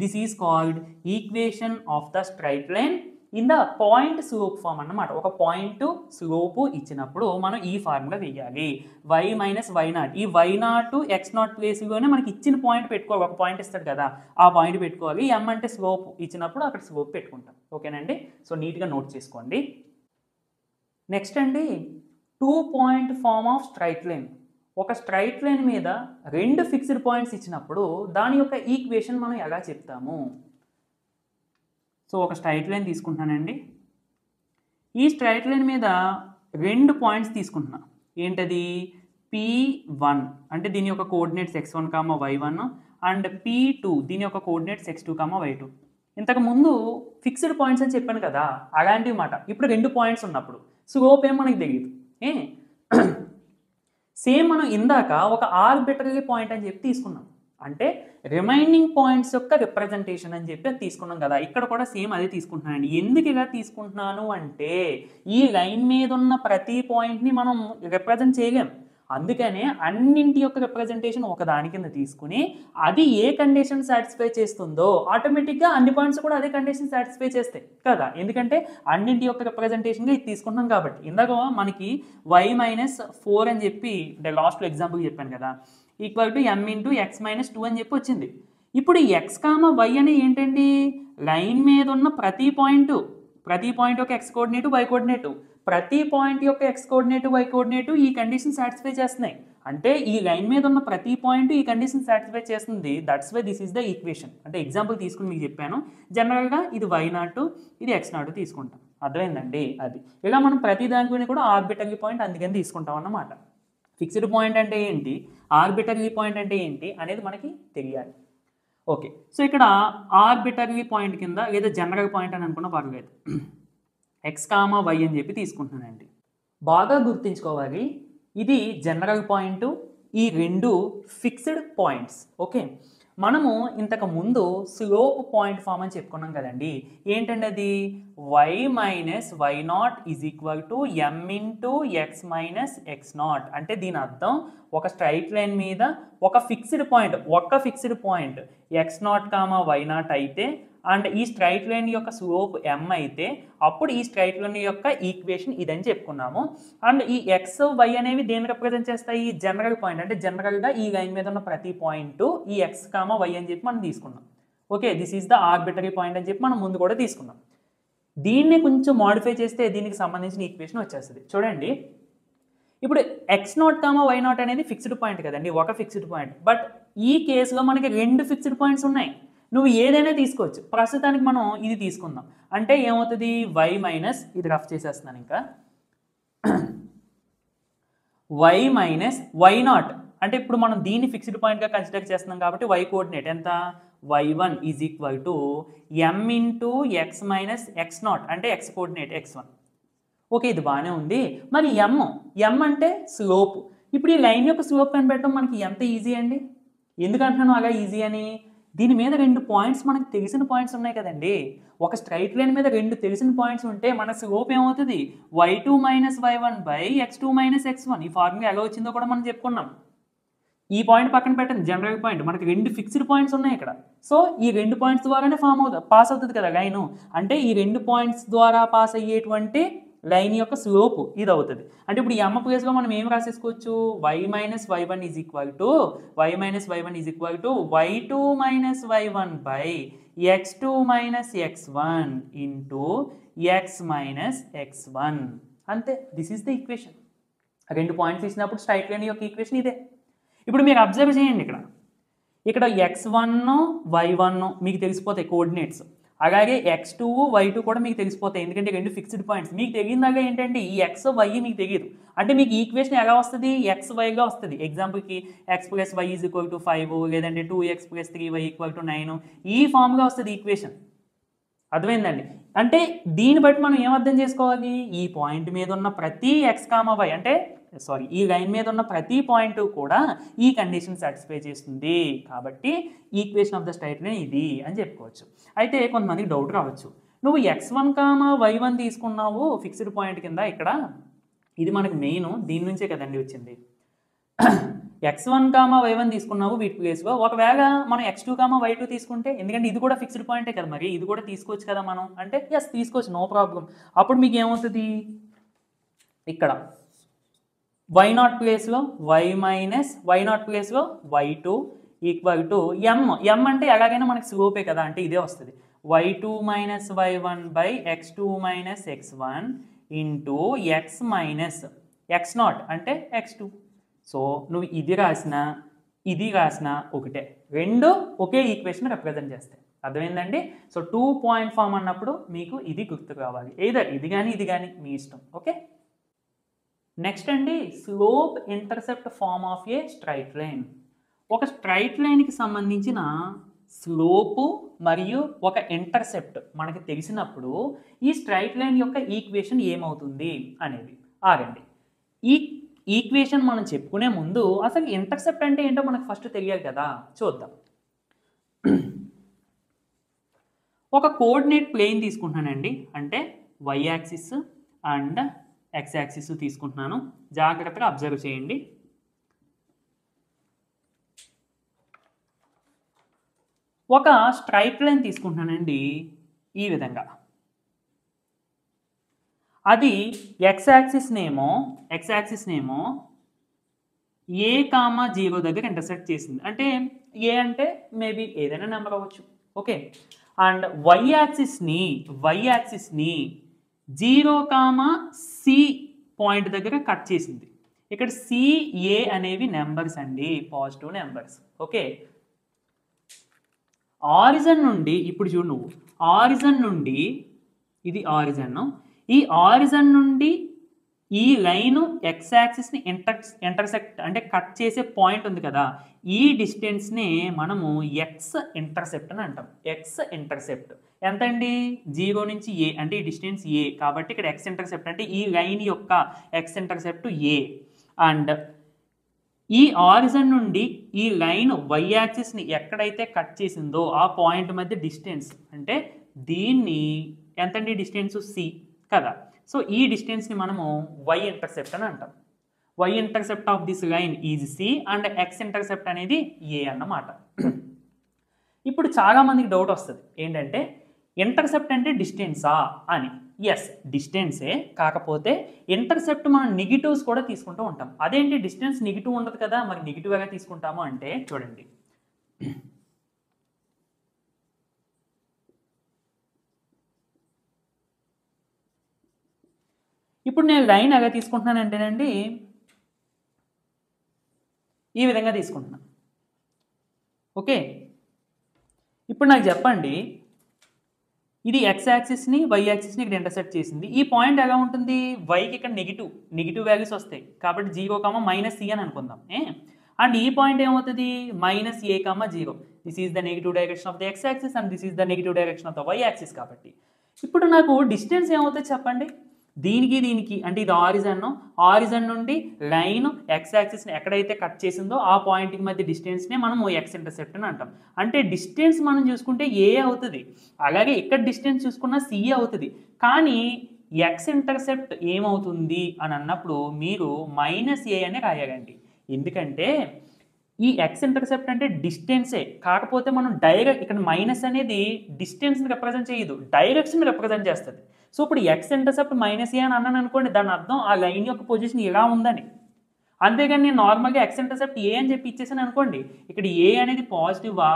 Speaker 1: this is called equation of the straight line in the point slope form అన్నమాట. ఒక పాయింట్ స్లోపు ఇచ్చినప్పుడు మనం ఈ ఫార్ములా వేయాలి. y మైనస్ y0, ఈ y0 x0 ప్లేస్లోనే మనకి ఇచ్చిన పాయింట్ పెట్టుకోవాలి. ఒక పాయింట్ ఇస్తాడు కదా, ఆ పాయింట్ పెట్టుకోవాలి. m అంటే స్లోప్ ఇచ్చినప్పుడు అక్కడ స్లోప్ పెట్టుకుంటాం. ఓకేనండి, సో నీట్గా నోట్ చేసుకోండి. నెక్స్ట్ అండి, 2 point form of straight line. ఒక స్ట్రైట్ లైన్ మీద రెండు ఫిక్స్డ్ పాయింట్స్ ఇచ్చినప్పుడు దాని యొక్క ఈక్వేషన్ మనం ఎలా చెప్తాము. సో ఒక స్ట్రైట్ లైన్ తీసుకుంటున్నానండి. ఈ స్ట్రైట్ లైన్ మీద రెండు పాయింట్స్ తీసుకుంటున్నా. ఏంటది, P1 అంటే దీని యొక్క coordinates x1 comma y1 and P2 దీని యొక్క కోఆర్డినేట్స్ x2 కామా y2. ఇంతకు ముందు ఫిక్స్డ్ పాయింట్స్ అని చెప్పాను కదా, అలాంటివి మాట. ఇప్పుడు రెండు పాయింట్స్ ఉన్నప్పుడు స్లోప్ ఏం మనకి తెలియదు. సేమ్ మనం ఇందాక ఒక ఆర్బిటరీ పాయింట్ అని చెప్పి తీసుకున్నాం. అంటే రిమైనింగ్ పాయింట్స్ యొక్క రిప్రజెంటేషన్ అని చెప్పి అది తీసుకున్నాం కదా. ఇక్కడ కూడా సేమ్ అదే తీసుకుంటున్నానండి. ఎందుకు ఇలా తీసుకుంటున్నాను అంటే ఈ లైన్ మీద ఉన్న ప్రతి పాయింట్ని మనం రిప్రజెంట్ చేయలేం. అందుకనే అన్నింటి యొక్క రిప్రజెంటేషన్ ఒక దాని కింద తీసుకుని అది ఏ కండిషన్ సాటిస్ఫై చేస్తుందో ఆటోమేటిక్గా అన్ని పాయింట్స్ కూడా అదే కండిషన్ సాటిస్ఫై చేస్తాయి కదా. ఎందుకంటే అన్నింటి యొక్క రిప్రజెంటేషన్గా ఇది తీసుకుంటున్నాం కాబట్టి. ఇందాక మనకి y మైనస్ 4 అని చెప్పి లాస్ట్లో ఎగ్జాంపుల్ చెప్పాను కదా, equal to m into x minus 2 అని చెప్పి వచ్చింది. ఇప్పుడు ఎక్స్ కామా వై అని ఏంటండి, లైన్ మీద ఉన్న ప్రతి పాయింట్ యొక్క ఎక్స్ కోఆర్డినేటు వై కోఆర్డినేటు, ప్రతి పాయింట్ యొక్క ఎక్స్ కోఆర్డినేటు వై కోఆర్డినేటు ఈ కండిషన్ సాటిస్ఫై చేస్తున్నాయి. అంటే ఈ లైన్ మీద ఉన్న ప్రతి పాయింట్ ఈ కండిషన్ సాటిస్ఫై చేస్తుంది. That's why this is the equation. అంటే ఎగ్జాంపుల్ తీసుకుని మీకు చెప్పాను. జనరల్గా ఇది y0 ఇది x0 తీసుకుంటాం. అర్థమైందండి. అది ఇలా మనం ప్రతి దానికి కూడా ఆర్బిటరీ పాయింట్ అందుకని తీసుకుంటాం అన్నమాట. ఫిక్స్డ్ పాయింట్ అంటే ఏంటి, ఆర్బిటరీ పాయింట్ అంటే ఏంటి అనేది మనకి తెలియాలి. ఓకే, సో ఇక్కడ ఆర్బిటరీ పాయింట్ కింద లేదా జనరల్ పాయింట్ అని అనుకున్న పర్లేదు. ఎక్స్ కామా వై అని చెప్పి తీసుకుంటున్నానండి. బాగా గుర్తుంచుకోవాలి, ఇది జనరల్ పాయింట్, ఈ రెండు ఫిక్స్డ్ పాయింట్స్. ఓకే, మనము ఇంతకు ముందు స్లోప్ పాయింట్ ఫామ్ అని చెప్పుకున్నాం కదండి. ఏంటంటే అది y minus y not is equal to m into x minus x not. అంటే దీని అర్థం ఒక స్ట్రైట్ లైన్ మీద ఒక fixed point x not comma y not అయితే అండ్ ఈ స్ట్రైట్ లైన్ యొక్క స్లోప్ ఎం అయితే అప్పుడు ఈ స్ట్రైట్ లైన్ యొక్క ఈక్వేషన్ ఇదని చెప్పుకున్నాము. అండ్ ఈ ఎక్స్ వై అనేవి దేన్ని రిప్రజెంట్ చేస్తాయి? General point. అంటే జనరల్గా ఈ లైన్ మీద ఉన్న ప్రతి పాయింట్ ఈ ఎక్స్ కామా వై అని చెప్పి మనం తీసుకున్నాం. Okay, this is the arbitrary point అని చెప్పి మనం ముందు కూడా తీసుకున్నాం. దీన్ని కొంచెం మోడిఫై చేస్తే దీనికి సంబంధించిన ఈక్వేషన్ వచ్చేస్తుంది. చూడండి, ఇప్పుడు x not comma y not అనేది ఫిక్స్డ్ పాయింట్ కదండి, ఒక ఫిక్స్డ్ పాయింట్. బట్ ఈ కేసులో మనకి రెండు ఫిక్స్డ్ పాయింట్స్ ఉన్నాయి. నువ్వు ఏదైనా తీసుకోవచ్చు. ప్రస్తుతానికి మనం ఇది తీసుకుందాం. అంటే ఏమవుతుంది? వై మైనస్, ఇది రఫ్ చేసేస్తున్నాను ఇంకా, వై మైనస్ వై నాట్. అంటే ఇప్పుడు మనం దీన్ని ఫిక్స్డ్ పాయింట్గా కన్సిడర్ చేస్తున్నాం కాబట్టి వై కోఆర్డినేట్ ఎంత? y1 is equal to m into x minus x not, అంటే ఎక్స్ కోఆర్డినేట్ x1. ఓకే, ఇది బాగానే ఉంది. మరి ఎం అంటే స్లోప్. ఇప్పుడు ఈ లైన్ యొక్క స్లోప్ కనిపెట్టడం మనకి ఎంత ఈజీ అండి. ఎందుకంటున్నాను అలా ఈజీ అని? దీని మీద రెండు పాయింట్స్ మనకు తెలిసిన పాయింట్స్ ఉన్నాయి కదండి. ఒక స్ట్రైట్ లైన్ మీద రెండు తెలిసిన పాయింట్స్ ఉంటే మన స్లోప్ ఏమవుతుంది? y2 minus y1 by x2 minus x1. ఈ ఫార్ములా ఎలా వచ్చిందో కూడా మనం చెప్పుకున్నాం. ఈ పాయింట్ పక్కన పెట్టండి, జనరల్ పాయింట్. మనకి రెండు ఫిక్స్డ్ పాయింట్స్ ఉన్నాయి ఇక్కడ. సో ఈ రెండు పాయింట్స్ ద్వారానే పాస్ అవుతుంది కదా లైను. అంటే ఈ రెండు పాయింట్స్ ద్వారా పాస్ అయ్యేటువంటి లైన్ యొక్క స్లోప్ ఇది అవుతుంది. అంటే ఇప్పుడు ఈ ఎమ్ ప్లేస్లో మనం ఏం రాసేసుకోవచ్చు? వై మైనస్ వై1 is equal to y2 minus y1 by x2 minus x1 into x minus x1. అంతే, దిస్ ఈస్ ద ఈక్వేషన్. రెండు పాయింట్స్ ఇచ్చినప్పుడు స్ట్రైట్ లైన్ యొక్క ఈక్వేషన్ ఇదే. ఇప్పుడు మీరు అబ్జర్వ్ చేయండి, ఇక్కడ x1 y1 మీకు తెలిసిపోతాయి కోఆర్డినేట్స్. అలాగే x2 y2 కూడా మీకు తెలిసిపోతాయి, ఎందుకంటే రెండు ఫిక్స్డ్ పాయింట్స్. మీకు తెలియదాగా ఏంటంటే ఈ x y మీకు తెలియదు. అంటే మీకు ఈక్వేషన్ ఎలా వస్తుంది? xyగా వస్తుంది. ఎగ్జాంపుల్కి x plus y is equal to 5, లేదంటే 2x plus 3y equal to 9, ఈ ఫామ్గా వస్తుంది ఈక్వేషన్. అర్థమైందండి? అంటే దీన్ని బట్టి మనం ఏం అర్థం చేసుకోవాలి? ఈ పాయింట్ మీద ఉన్న ప్రతి ఎక్స్ కామా వై, అంటే ఈ లైన్ మీద ఉన్న ప్రతి పాయింట్ కూడా ఈ కండిషన్ సాటిస్ఫై చేస్తుంది. కాబట్టి equation of the straight line ఇది అని చెప్పుకోవచ్చు. అయితే కొంతమందికి డౌట్ రావచ్చు, నువ్వు x1 కామా y1 తీసుకున్నావు ఫిక్స్డ్ పాయింట్ కింద. ఇక్కడ ఇది మనకు మెయిన్, దీని నుంచే కదండి వచ్చింది. x1 కామా y1 తీసుకున్నావు వీటి ప్లేస్లో. ఒకవేళ మనం x2 కామా y2 తీసుకుంటే, ఎందుకంటే ఇది కూడా ఫిక్స్డ్ పాయింటే కదా, మరి ఇది కూడా తీసుకోవచ్చు కదా మనం. అంటే ఎస్, తీసుకోవచ్చు, నో ప్రాబ్లం. అప్పుడు మీకు ఏమవుతుంది? ఇక్కడ y0 ప్లేస్లో y మైనస్ y0 ప్లేస్లో y2 ఈక్వల్ టు m అంటే ఎలాగైనా మనకి స్లోపే కదా, అంటే ఇదే వస్తుంది. y2 minus y1 by x2 minus x1 into x minus x0 అంటే x2. సో నువ్వు ఇది రాసినా ఇది రాసినా ఒకటే, రెండు ఒకే ఈక్వేషన్ రిప్రజెంట్ చేస్తాయి. అర్థమైందండి? సో 2 పాయింట్ ఫామ్ అన్నప్పుడు మీకు ఇది గుర్తు రావాలి. ఏదర్ ఇది కానీ ఇది కానీ మీ ఇష్టం. ఓకే, నెక్స్ట్ అండి, slope intercept form of a straight line. ఒక స్ట్రైట్ లైన్కి సంబంధించిన స్లోపు మరియు ఒక ఇంటర్సెప్ట్ మనకి తెలిసినప్పుడు ఈ స్ట్రైట్ లైన్ యొక్క ఈక్వేషన్ ఏమవుతుంది అనేది ఆగండి. ఈ ఈక్వేషన్ మనం చెప్పుకునే ముందు అసలు ఇంటర్సెప్ట్ అంటే ఏంటో మనకు ఫస్ట్ తెలియాలి కదా, చూద్దాం. ఒక కోఆర్డినేట్ ప్లేన్ తీసుకుంటున్నానండి, అంటే y axis and x axis తీసుకుంటున్నాను. జాగ్రత్తగా అబ్జర్వ్ చేయండి. ఒక స్ట్రైట్ లైన్ తీసుకుంటున్నానండి ఈ విధంగా. అది ఎక్స్ యాక్సిస్ నేమో ఏ కామా 0 దగ్గర ఇంటర్సెక్ట్ చేసింది. అంటే ఏ అంటే మేబీ ఏదైనా నెంబర్ అవ్వచ్చు. ఓకే, అండ్ వై యాక్సిస్ని 0 కామా సి పాయింట్ దగ్గర కట్ చేసింది. ఇక్కడ సిఏ అనేవి నెంబర్స్ అండి, పాజిటివ్ నెంబర్స్. ఓకే, ఆరిజన్ నుండి ఇప్పుడు చూడు, నువ్వు ఆరిజన్ నుండి, ఇది ఆరిజన్, ఈ ఆరిజన్ నుండి ఈ లైన్ ఎక్స్ యాక్సిస్ని ఇంటర్సెక్ట్ అంటే కట్ చేసే పాయింట్ ఉంది కదా, ఈ డిస్టెన్స్ని మనము ఎక్స్ ఇంటర్సెప్ట్ అని అంటాం. ఎక్స్ ఇంటర్సెప్ట్ ఎంత అండి? 0 నుంచి ఏ, అంటే ఈ డిస్టెన్స్ ఏ కాబట్టి ఇక్కడ ఎక్స్ ఇంటర్సెప్ట్ అంటే ఈ లైన్ యొక్క ఎక్స్ ఇంటర్సెప్ట్ ఏ. అండ్ ఈ ఆరిజిన్ నుండి ఈ లైన్ వై యాక్సిస్ని ఎక్కడైతే కట్ చేసిందో ఆ పాయింట్ మధ్య డిస్టెన్స్ అంటే దీన్ని ఎంతండి డిస్టెన్స్ సి కదా. సో ఈ డిస్టెన్స్ని మనము వై ఇంటర్సెప్ట్ అని అంటాం. Y intercept of this line is c and x intercept అనేది ఏ అన్నమాట. ఇప్పుడు చాలామందికి డౌట్ వస్తుంది ఏంటంటే ఇంటర్సెప్ట్ అంటే డిస్టెన్సా అని. ఎస్, డిస్టెన్సే, కాకపోతే ఇంటర్సెప్ట్ మనం నెగిటివ్స్ కూడా తీసుకుంటూ ఉంటాం. అదేంటి డిస్టెన్స్ నెగిటివ్ ఉండదు కదా, మరి నెగిటివ్ ఎలా తీసుకుంటాము అంటే చూడండి. ఇప్పుడు నేను లైన్ ఎలా తీసుకుంటున్నానంటేనండి ఈ విధంగా తీసుకుంటున్నాను. ఓకే, ఇప్పుడు నాకు చెప్పండి, ఇది ఎక్స్ యాక్సిస్ని వై యాక్సిస్ని ఇక్కడ ఇంటర్సెక్ట్ చేసింది. ఈ పాయింట్ ఎలా ఉంటుంది? వైకి ఇక్కడ నెగిటివ్ వాల్యూస్ వస్తాయి కాబట్టి 0, -c అని అనుకుందాం. అండ్ ఈ పాయింట్ ఏమవుతుంది? -a, 0. This is the negative direction of the x axis and this is the negative direction of the y axis. కాబట్టి ఇప్పుడు నాకు డిస్టెన్స్ ఏమవుతుంది చెప్పండి? దీనికి అంటే ఇది ఆరిజన్ నుండి లైన్ ఎక్స్ యాక్సిస్ని ఎక్కడైతే కట్ చేసిందో ఆ పాయింట్కి మధ్య డిస్టెన్స్నే మనం ఎక్స్ ఇంటర్సెప్ట్ అని అంటాం. అంటే డిస్టెన్స్ మనం చూసుకుంటే ఏ అవుతుంది, అలాగే ఇక్కడ డిస్టెన్స్ చూసుకున్న సి అవుతుంది. కానీ ఎక్స్ ఇంటర్సెప్ట్ ఏమవుతుంది అని అన్నప్పుడు మీరు -a అని రాయాలండి. ఎందుకంటే ఈ ఎక్స్ ఇంటర్సెప్ట్ అంటే డిస్టెన్సే, కాకపోతే మనం డైరెక్ట్ ఇక్కడ మైనస్ అనేది డిస్టెన్స్ని రిప్రజెంట్ చేయదు, డైరెక్షన్ రిప్రజెంట్ చేస్తుంది. సో ఇప్పుడు ఎక్స్ ఇంటర్సెప్ట్ -a అని అన్నాను అనుకోండి, దాని అర్థం ఆ లైన్ యొక్క పొజిషన్ ఇలా ఉందని. అంతేగాని నేను నార్మల్గా ఎక్స్ ఇంటర్సెప్ట్ ఏ అని చెప్పి ఇచ్చేసాను అనుకోండి, ఇక్కడ ఏ అనేది పాజిటివా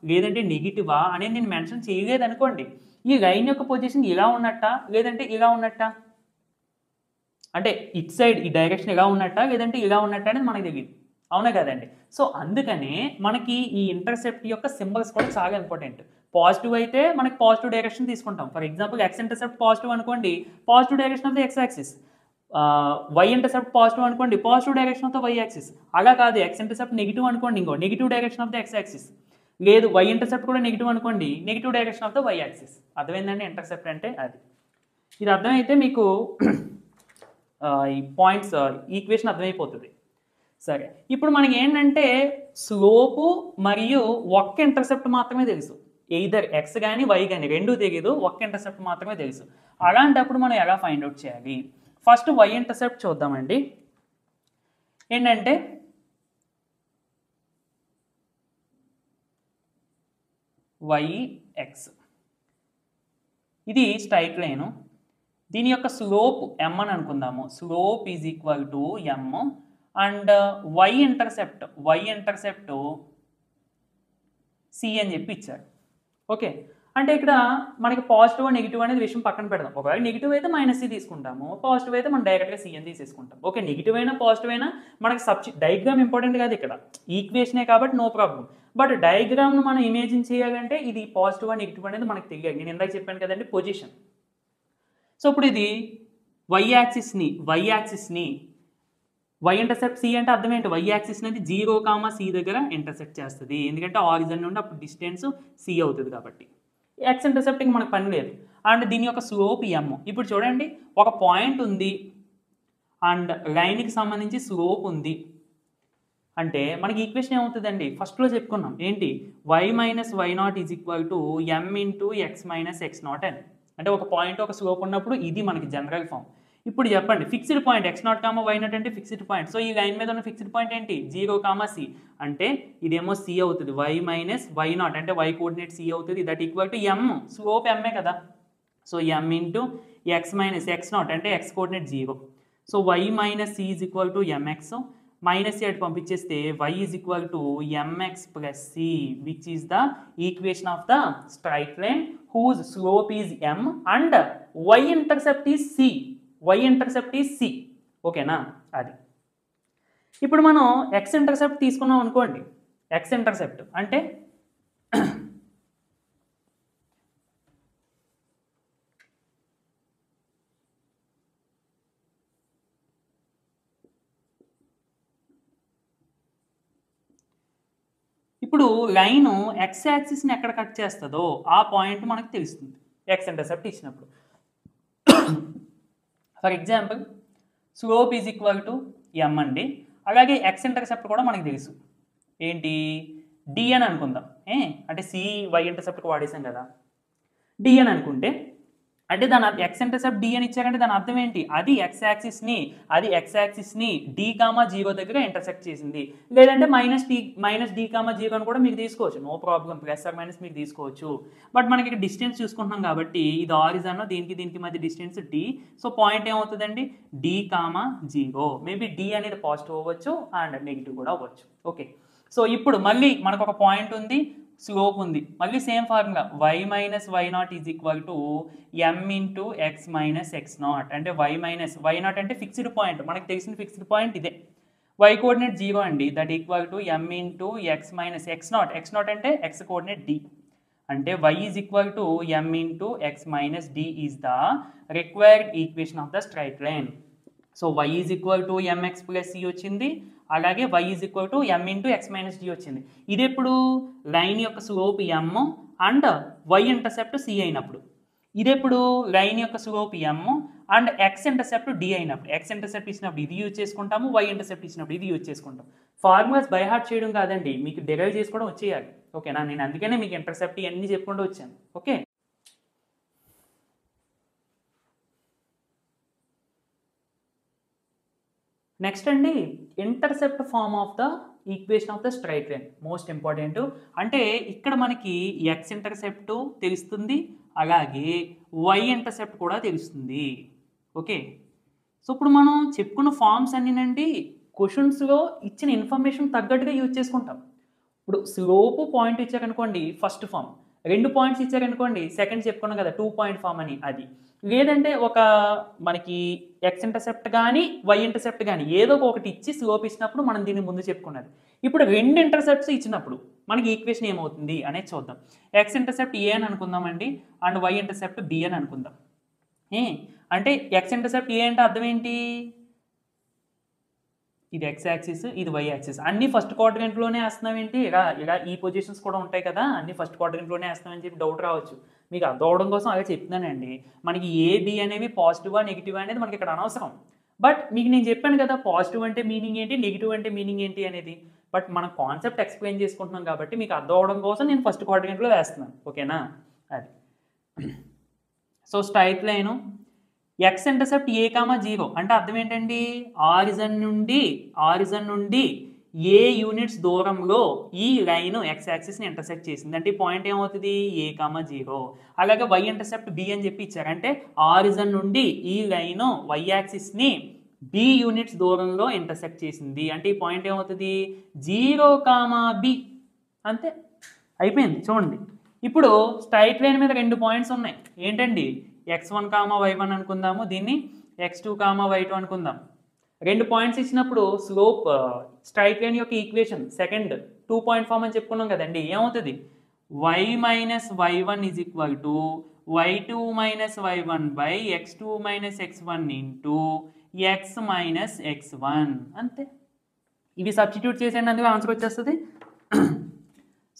Speaker 1: లేదంటే నెగిటివా అనేది నేను మెన్షన్ చేయలేదు అనుకోండి, ఈ లైన్ యొక్క పొజిషన్ ఇలా ఉన్నట్ట లేదంటే ఇలా ఉన్నట్ట, అంటే ఇట్ సైడ్ ఈ డైరెక్షన్ ఇలా ఉన్నట్ట లేదంటే ఇలా ఉన్నట్ట అనేది మనకు తెలియదు. అవునా కదండి? సో అందుకనే మనకి ఈ ఇంటర్సెప్ట్ యొక్క సింబల్స్ కూడా చాలా ఇంపార్టెంట్. పాజిటివ్ అయితే మనకి పాజిటివ్ డైరెక్షన్ తీసుకుంటాం. For example x intercept positive అనుకోండి, positive direction of the x axis. Y intercept positive అనుకోండి, positive direction of the y axis. అలా కాదు, ఎక్స్ ఇంటర్సెప్ట్ నెగిటివ్ అనుకోండి, ఇంకో negative direction of the x axis. లేదు, y intercept కూడా negative అనుకోండి, negative direction of the y axis. అర్థమైందండి intercept అంటే అది. ఇది అర్థమైతే మీకు ఈ పాయింట్స్ ఈక్వేషన్ అర్థమైపోతుంది. సరే, ఇప్పుడు మనకి ఏంటంటే స్లోపు మరియు ఒక్క ఇంటర్సెప్ట్ మాత్రమే తెలుసు. ఎయిదర్ ఎక్స్ కానీ వై కానీ రెండూ తెలియదు, ఒక్క ఇంటర్సెప్ట్ మాత్రమే తెలుసు. అలాంటప్పుడు మనం ఎలా ఫైండ్ అవుట్ చేయాలి? ఫస్ట్ వై ఇంటర్సెప్ట్ చూద్దామండి. ఏంటంటే వై ఎక్స్, ఇది స్ట్రైట్ లైను, దీని యొక్క స్లోప్ m అని అనుకుందాము. Slope is equal to m and y intercept c అని చెప్పి ఇచ్చారు. ఓకే, అంటే ఇక్కడ మనకి పాజిటివ్ నెగిటివ్ అనేది విషయం పక్కన పెడదాం. ఒకవేళ నెగిటివ్ అయితే -c తీసుకుంటాము, పాజిటివ్ అయితే మనం డైరెక్ట్గా సి అని తీసేసుకుంటాం. ఓకే, నెగిటివ్ అయినా పాజిటివ్ అయినా మనకి డయాగ్రామ్ ఇంపార్టెంట్ కాదు, ఇక్కడ ఈక్వేషనే కాబట్టి నో ప్రాబ్లం. బట్ డయాగ్రామ్ను మనం ఇమేజిన్ చేయాలంటే ఇది పాజిటివ్ నెగిటివ్ అనేది మనకు తెలియాలి. నేను ఇందాక చెప్పాను కదండి పొజిషన్. సో ఇప్పుడు ఇది వై యాక్సిస్ని వై ఇంటర్సెప్ట్ సి అంటే అర్థం ఏంటి? వై యాక్సిస్ అనేది 0, c దగ్గర ఇంటర్సెక్ట్ చేస్తుంది, ఎందుకంటే ఆరిజిన్ నుండి అప్పుడు డిస్టెన్స్ సి అవుతుంది కాబట్టి. ఎక్స్ ఇంటర్సెప్టింగ్ మనకు పని లేదు. అండ్ దీని యొక్క స్లోప్ m. ఇప్పుడు చూడండి, ఒక పాయింట్ ఉంది అండ్ లైన్కి సంబంధించి స్లోప్ ఉంది అంటే మనకి ఈక్వేషన్ ఏమవుతుందండి? ఫస్ట్లో చెప్పుకున్నాం ఏంటి? y - y0 is equal to m into x - x0 అని. అంటే ఒక పాయింట్ ఒక స్లోప్ ఉన్నప్పుడు ఇది మనకి జనరల్ ఫామ్. ఇప్పుడు చెప్పండి, ఫిక్స్డ్ పాయింట్ x0, y0 అంటే ఫిక్స్డ్ పాయింట్. సో ఈ లైన్ మీద ఉన్న ఫిక్స్డ్ పాయింట్ ఏంటి? 0, c. అంటే ఇదేమో c అవుతుంది, y - y0 అంటే y కోఆర్డినేట్ c అవుతుంది, that equal to m. Slope m కదా. So m into x - x0 అంటే x coordinate 0. So y - c is equal to mx. -c అటు పంపించేస్తే y is equal to mx + c, which is the equation of the straight line whose slope is m and y intercept is c. ఓకేనా? అది. ఇప్పుడు మనం x intercept తీసుకున్నాం అనుకోండి. x intercept అంటే ఇప్పుడు line X యాక్సిస్ని ఎక్కడ కట్ చేస్తుందో ఆ పాయింట్ మనకు తెలుస్తుంది ఎక్స్ ఇంటర్సెప్ట్ ఇచ్చినప్పుడు. For example slope is equal to m అండి. అలాగే ఎక్స్ ఇంటర్సెప్ట్ కూడా మనకు తెలుసు, ఏంటి డి అని అనుకుందాం. అంటే సి వై ఇంటర్సెప్ట్కి వాడేసాం కదా, డి అని అనుకుంటే అంటే దాని ఎక్స్ ఇంటర్సెప్ట్ డి అని ఇచ్చారంటే దాని అర్థం ఏంటి, అది ఎక్స్ యాక్సిస్ని డి కామా జీరో దగ్గర ఇంటర్సెక్ట్ చేసింది. లేదంటే మైనస్ డి కామా జీరో అని కూడా మీరు తీసుకోవచ్చు, no problem, plus or minus మీరు తీసుకోవచ్చు. బట్ మనకి ఇక్కడ డిస్టెన్స్ చూసుకుంటున్నాం కాబట్టి ఇది ఆరిజన్, దీనికి మధ్య డిస్టెన్స్ డి. సో పాయింట్ ఏమవుతుందండి, d comma zero. Maybe d అనేది పాజిటివ్ అవ్వచ్చు అండ్ నెగిటివ్ కూడా అవ్వచ్చు. ఓకే, సో ఇప్పుడు మళ్ళీ మనకు ఒక పాయింట్ ఉంది, స్లోప్ ఉంది, మళ్ళీ same formula y minus y not is equal to m into x minus x not. అంటే వై నాట్ అంటే ఫిక్స్డ్ పాయింట్, మనకు తెలిసిన ఫిక్స్డ్ పాయింట్ ఇదే. y కోఆర్డినేట్ జీరో అండి, that equal to m into x minus x not అంటే x coordinate d. అంటే y is equal to m into x minus d is the required equation of the straight line. So y is equal to MX plus c వచ్చింది, అలాగే y is equal to m into x minus d వచ్చింది. ఇది ఎప్పుడు line యొక్క slope m and y intercept c అయినప్పుడు. ఇది ఎప్పుడు line యొక్క slope m and x intercept d అయినప్పుడు. ఎక్స్ ఇంటర్సెప్ట్ ఇచ్చినప్పుడు ఇది యూజ్ చేసుకుంటాము, y ఇంటర్సెప్ట్ ఇచ్చినప్పుడు ఇది యూజ్ చేసుకుంటాం. ఫార్ములాస్ బై హార్ట్ చేయడం కాదండి, మీకు డెరైవ్ చేసుకోవడం వచ్చేయాలి. ఓకేనా, నేను అందుకనే మీకు ఇంటర్సెప్ట్ ఇవన్నీ చెప్పుకుంటూ వచ్చాను. ఓకే, నెక్స్ట్ అండి intercept form of the equation of the straight line, most important. అంటే ఇక్కడ మనకి ఎక్స్ ఇంటర్సెప్ట్ తెలుస్తుంది, అలాగే వై ఇంటర్సెప్ట్ కూడా తెలుస్తుంది. ఓకే, సో ఇప్పుడు మనం చెప్పుకున్న ఫార్మ్స్ అన్నీనండి క్వశ్చన్స్లో ఇచ్చిన ఇన్ఫర్మేషన్ తగ్గట్టుగా యూజ్ చేసుకుంటాం. ఇప్పుడు స్లోప్ పాయింట్ ఇచ్చారనుకోండి ఫస్ట్ ఫామ్, 2 పాయింట్స్ ఇచ్చారనుకోండి సెకండ్ చెప్పుకున్నాం కదా 2 పాయింట్ ఫామ్ అని, అది. లేదంటే ఒక మనకి ఎక్స్ ఇంటర్సెప్ట్ కానీ వై ఇంటర్సెప్ట్ కానీ ఏదో ఒకటి ఇచ్చి స్లోప్ ఇచ్చినప్పుడు మనం దీన్ని ముందు చెప్పుకున్నది. ఇప్పుడు 2 ఇంటర్సెప్ట్స్ ఇచ్చినప్పుడు మనకి ఈక్వేషన్ ఏమవుతుంది అనేది చూద్దాం. ఎక్స్ ఇంటర్సెప్ట్ ఏ అని అనుకుందామండి అండ్ వై ఇంటర్సెప్ట్ బి అని అనుకుందాం. అంటే ఎక్స్ ఇంటర్సెప్ట్ ఏ అంటే అర్థం ఏంటి, ఇది ఎక్స్ యాక్సిస్, ఇది వై యాక్సిస్, అన్ని ఫస్ట్ క్వాడ్రంట్లోనే వేస్తున్నాం ఏంటి, ఇలా ఈ పొజిషన్స్ కూడా ఉంటాయి కదా, అన్ని ఫస్ట్ క్వాడ్రంట్లోనే వేస్తున్నామని చెప్పి డౌట్ రావచ్చు. మీకు అర్థం అవడం కోసం అలా చెప్తున్నానండి. మనకి ఏ బి అనేవి పాజిటివా నెగిటివ్ అనేది మనకి ఇక్కడ అనవసరం. బట్ మీకు నేను చెప్పాను కదా పాజిటివ్ అంటే మీనింగ్ ఏంటి, నెగిటివ్ అంటే మీనింగ్ ఏంటి అనేది. బట్ మనం కాన్సెప్ట్ ఎక్స్ప్లెయిన్ చేసుకుంటున్నాం కాబట్టి మీకు అర్థం అవడం కోసం నేను ఫస్ట్ క్వాడ్రంట్లో వేస్తున్నాను. ఓకేనా, అది. So straight line x intercept a comma zero అంటే అర్థం ఏంటండి, ఆరిజన్ నుండి ఏ యూనిట్స్ దూరంలో ఈ లైన్ ఎక్స్ యాక్సిస్ని ఇంటర్సెక్ట్ చేసింది. అంటే ఈ పాయింట్ ఏమవుతుంది, ఏ కామా జీరో. అలాగే వై ఇంటర్సెప్ట్ బి అని చెప్పి ఇచ్చారు, అంటే ఆరిజన్ నుండి ఈ లైన్ వై యాక్సిస్ని బి యూనిట్స్ దూరంలో ఇంటర్సెక్ట్ చేసింది. అంటే ఈ పాయింట్ ఏమవుతుంది, 0, బి. అంతే, అయిపోయింది. చూడండి, ఇప్పుడు స్ట్రైట్ లైన్ మీద 2 పాయింట్స్ ఉన్నాయి. ఏంటండి, x1, y1 అనుకుందాము, దీన్ని x2, y2 అనుకుందాం. 2 పాయింట్స్ ఇచ్చినప్పుడు స్లోప్ స్ట్రైట్ లైన్ యొక్క ఈక్వేషన్ సెకండ్ 2 పాయింట్ ఫామ్ అని చెప్పుకున్నాం కదండి. ఏమవుతుంది, y minus y1 is equal to y2 minus y1 by x2 minus x1 into x minus x1. అంతే, ఇవి సబ్స్టిట్యూట్ చేసేయండి, అందుకే ఆన్సర్ వచ్చేస్తుంది.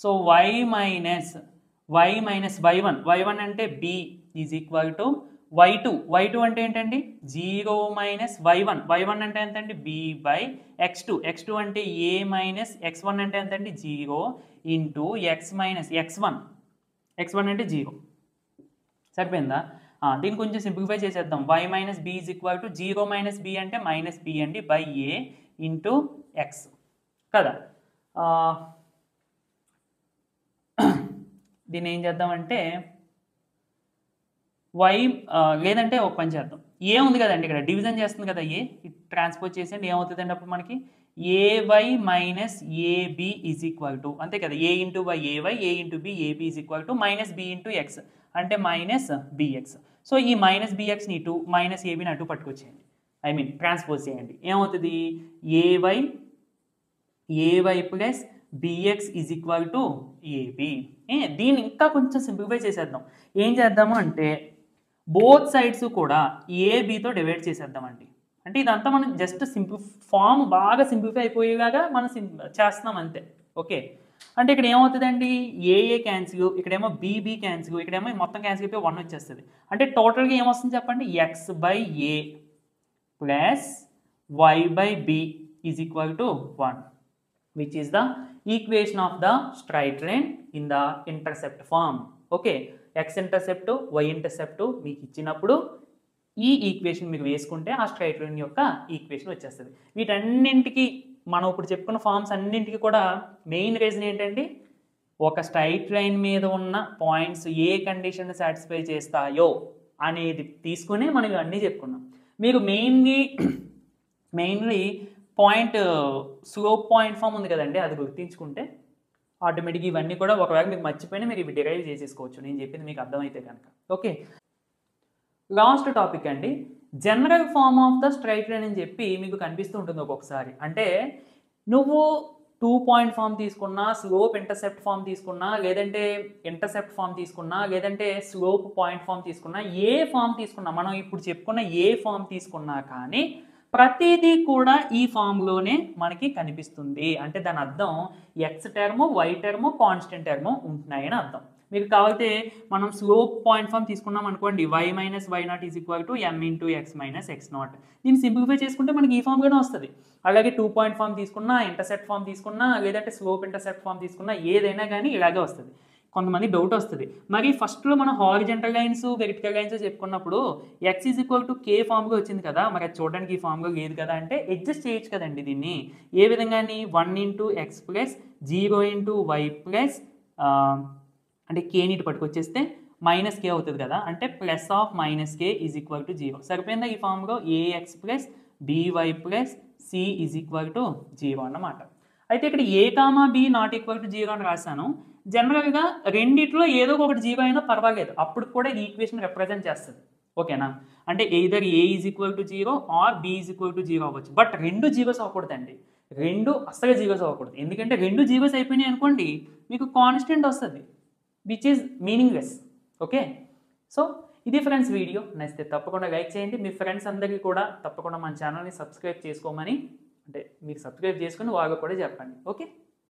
Speaker 1: సో y మైనస్ y1 అంటే b is equal to y2 అంటే ఏంటండి 0 మైనస్ y1 అంటే ఎంతండి b బై x2 అంటే a మైనస్ x1 అంటే ఎంతండి 0 ఇంటూ x మైనస్ x1 అంటే 0. సరిపోయిందా? దీన్ని కొంచెం సింప్లిఫై చేసేద్దాం. y minus b is equal to 0 minus b అంటే మైనస్ b అండి బై a ఇంటూ x కదా. దీన్ని ఏం చేద్దామంటే లేదంటే ఒక పని చేద్దాం, ఏ ఉంది కదండి ఇక్కడ డివిజన్ చేస్తుంది కదా, ఏ ట్రాన్స్పోజ్ చేసేయండి. ఏమవుతుందండి అప్పుడు మనకి ay minus a b is equal to, అంతే కదా, a into y a y, a into b a b is equal to minus b into x అంటే మైనస్ బిఎక్స్. సో ఈ మైనస్ బిఎక్స్ని ఇటు మైనస్ ఏబిని అటు పట్టుకొచ్చేయండి, ట్రాన్స్పోజ్ చేయండి. ఏమవుతుంది, a y plus b x is equal to a b. దీన్ని ఇంకా కొంచెం సింప్లిఫై చేసేద్దాం. ఏం చేద్దాము అంటే బోత్ సైడ్స్ కూడా ఏబితో డివైడ్ చేసేద్దామండి. అంటే ఇదంతా మనం జస్ట్ ఫామ్ బాగా సింప్లిఫై అయిపోయేలాగా మనం చేస్తున్నాం అంతే. ఓకే, అంటే ఇక్కడ ఏమవుతుందండి, ఏఏ క్యాన్సిల్, ఇక్కడేమో బీబీ క్యాన్సిల్, ఇక్కడేమో మొత్తం క్యాన్సిల్ అయిపోయి 1 వచ్చేస్తుంది. అంటే టోటల్గా ఏమొస్తుంది చెప్పండి, x/a plus y/b is equal to 1, which is the equation of the straight line in the intercept form. Okay, x intercept y intercept మీకు ఇచ్చినప్పుడు ఈ ఈక్వేషన్ మీరు వేసుకుంటే ఆ స్ట్రైట్ లైన్ యొక్క ఈక్వేషన్ వచ్చేస్తుంది. వీటన్నింటికి మనం ఇప్పుడు చెప్పుకున్న ఫార్మ్స్ అన్నింటికి కూడా మెయిన్ రీజన్ ఏంటంటే, ఒక స్ట్రైట్ లైన్ మీద ఉన్న పాయింట్స్ ఏ కండిషన్ సాటిస్ఫై చేస్తాయో అనేది తీసుకుని మనం ఇవన్నీ చెప్పుకున్నాం. మీరు mainly point slope point form ఉంది కదండి, అది గుర్తించుకుంటే ఆటోమేటిక్గా ఇవన్నీ కూడా ఒకవేళ మీకు మర్చిపోయినా మీరు ఇవి డిరైవ్ చేసేసుకోవచ్చు, నేను చెప్పింది మీకు అర్థమైతే కనుక. ఓకే, లాస్ట్ టాపిక్ అండి, general form of the straight line అని చెప్పి మీకు కనిపిస్తూ ఉంటుంది ఒక్కొక్కసారి. అంటే నువ్వు 2 పాయింట్ ఫామ్ తీసుకున్నా, స్లోప్ ఇంటర్సెప్ట్ ఫామ్ తీసుకున్నా, లేదంటే ఇంటర్సెప్ట్ ఫామ్ తీసుకున్నా, లేదంటే స్లోప్ పాయింట్ ఫామ్ తీసుకున్నా, ఏ ఫామ్ తీసుకున్నా, మనం ఇప్పుడు చెప్పుకున్న ఏ ఫామ్ తీసుకున్నా కానీ ప్రతిదీ కూడా ఈ ఫామ్లోనే మనకి కనిపిస్తుంది. అంటే దాని అర్థం x term, y term, constant term ఉంటున్నాయని అర్థం. మీకు కావాలంటే మనం స్లోప్ పాయింట్ ఫామ్ తీసుకున్నాం అనుకోండి, y - y0 is equal to m into x minus x0. దీన్ని సింప్లిఫై చేసుకుంటే మనకి ఈ ఫామ్గానే వస్తుంది. అలాగే 2 పాయింట్ ఫామ్ తీసుకున్నా, ఇంటర్సెప్ట్ ఫామ్ తీసుకున్నా, లేదంటే స్లోప్ ఇంటర్సెప్ట్ ఫామ్ తీసుకున్నా, ఏదైనా కానీ ఇలాగే వస్తుంది. కొంతమంది డౌట్ వస్తుంది, మరి ఫస్ట్లో మనం హారిజంటల్ లైన్స్, వెర్టికల్ లైన్స్ చెప్పుకున్నప్పుడు x is equal to k ఫామ్గా వచ్చింది కదా, మరి అది చూడడానికి ఈ ఫామ్గా లేదు కదా అంటే అడ్జస్ట్ చేయొచ్చు కదండి దీన్ని. ఏ విధంగా, 1 into x plus 0 into y plus అంటే k నీటి పట్టుకొచ్చేస్తే మైనస్ k అవుతుంది కదా, అంటే plus of minus k is equal to 0. సరిపోయిందా ఈ ఫామ్లో ax plus by plus c is equal to 0 అన్నమాట. అయితే ఇక్కడ a comma b not equal to 0 అని రాశాను. జనరల్గా రెండిట్లో ఏదో ఒకటి 0 అయినా పర్వాలేదు, అప్పుడు కూడా ఈ ఈక్వేషన్ రిప్రజెంట్ చేస్తుంది. ఓకేనా, అంటే either a is equal to 0 or b is equal to 0 అవ్వచ్చు. బట్ రెండు జీరోస్ అవ్వకూడదండి, రెండు అస్సలు జీరోస్ అవ్వకూడదు. ఎందుకంటే రెండు జీరోస్ అయిపోయినాయి అనుకోండి, మీకు కాన్స్టెంట్ వస్తుంది, which is meaningless. Okay, so ఇది ఫ్రెండ్స్ వీడియో. నచ్చితే తప్పకుండా లైక్ చేయండి. మీ ఫ్రెండ్స్ అందరికీ కూడా తప్పకుండా మన ఛానల్ని సబ్స్క్రైబ్ చేసుకోమని, అంటే మీరు సబ్స్క్రైబ్ చేసుకుని వాళ్ళకు కూడా చెప్పండి. ఓకే.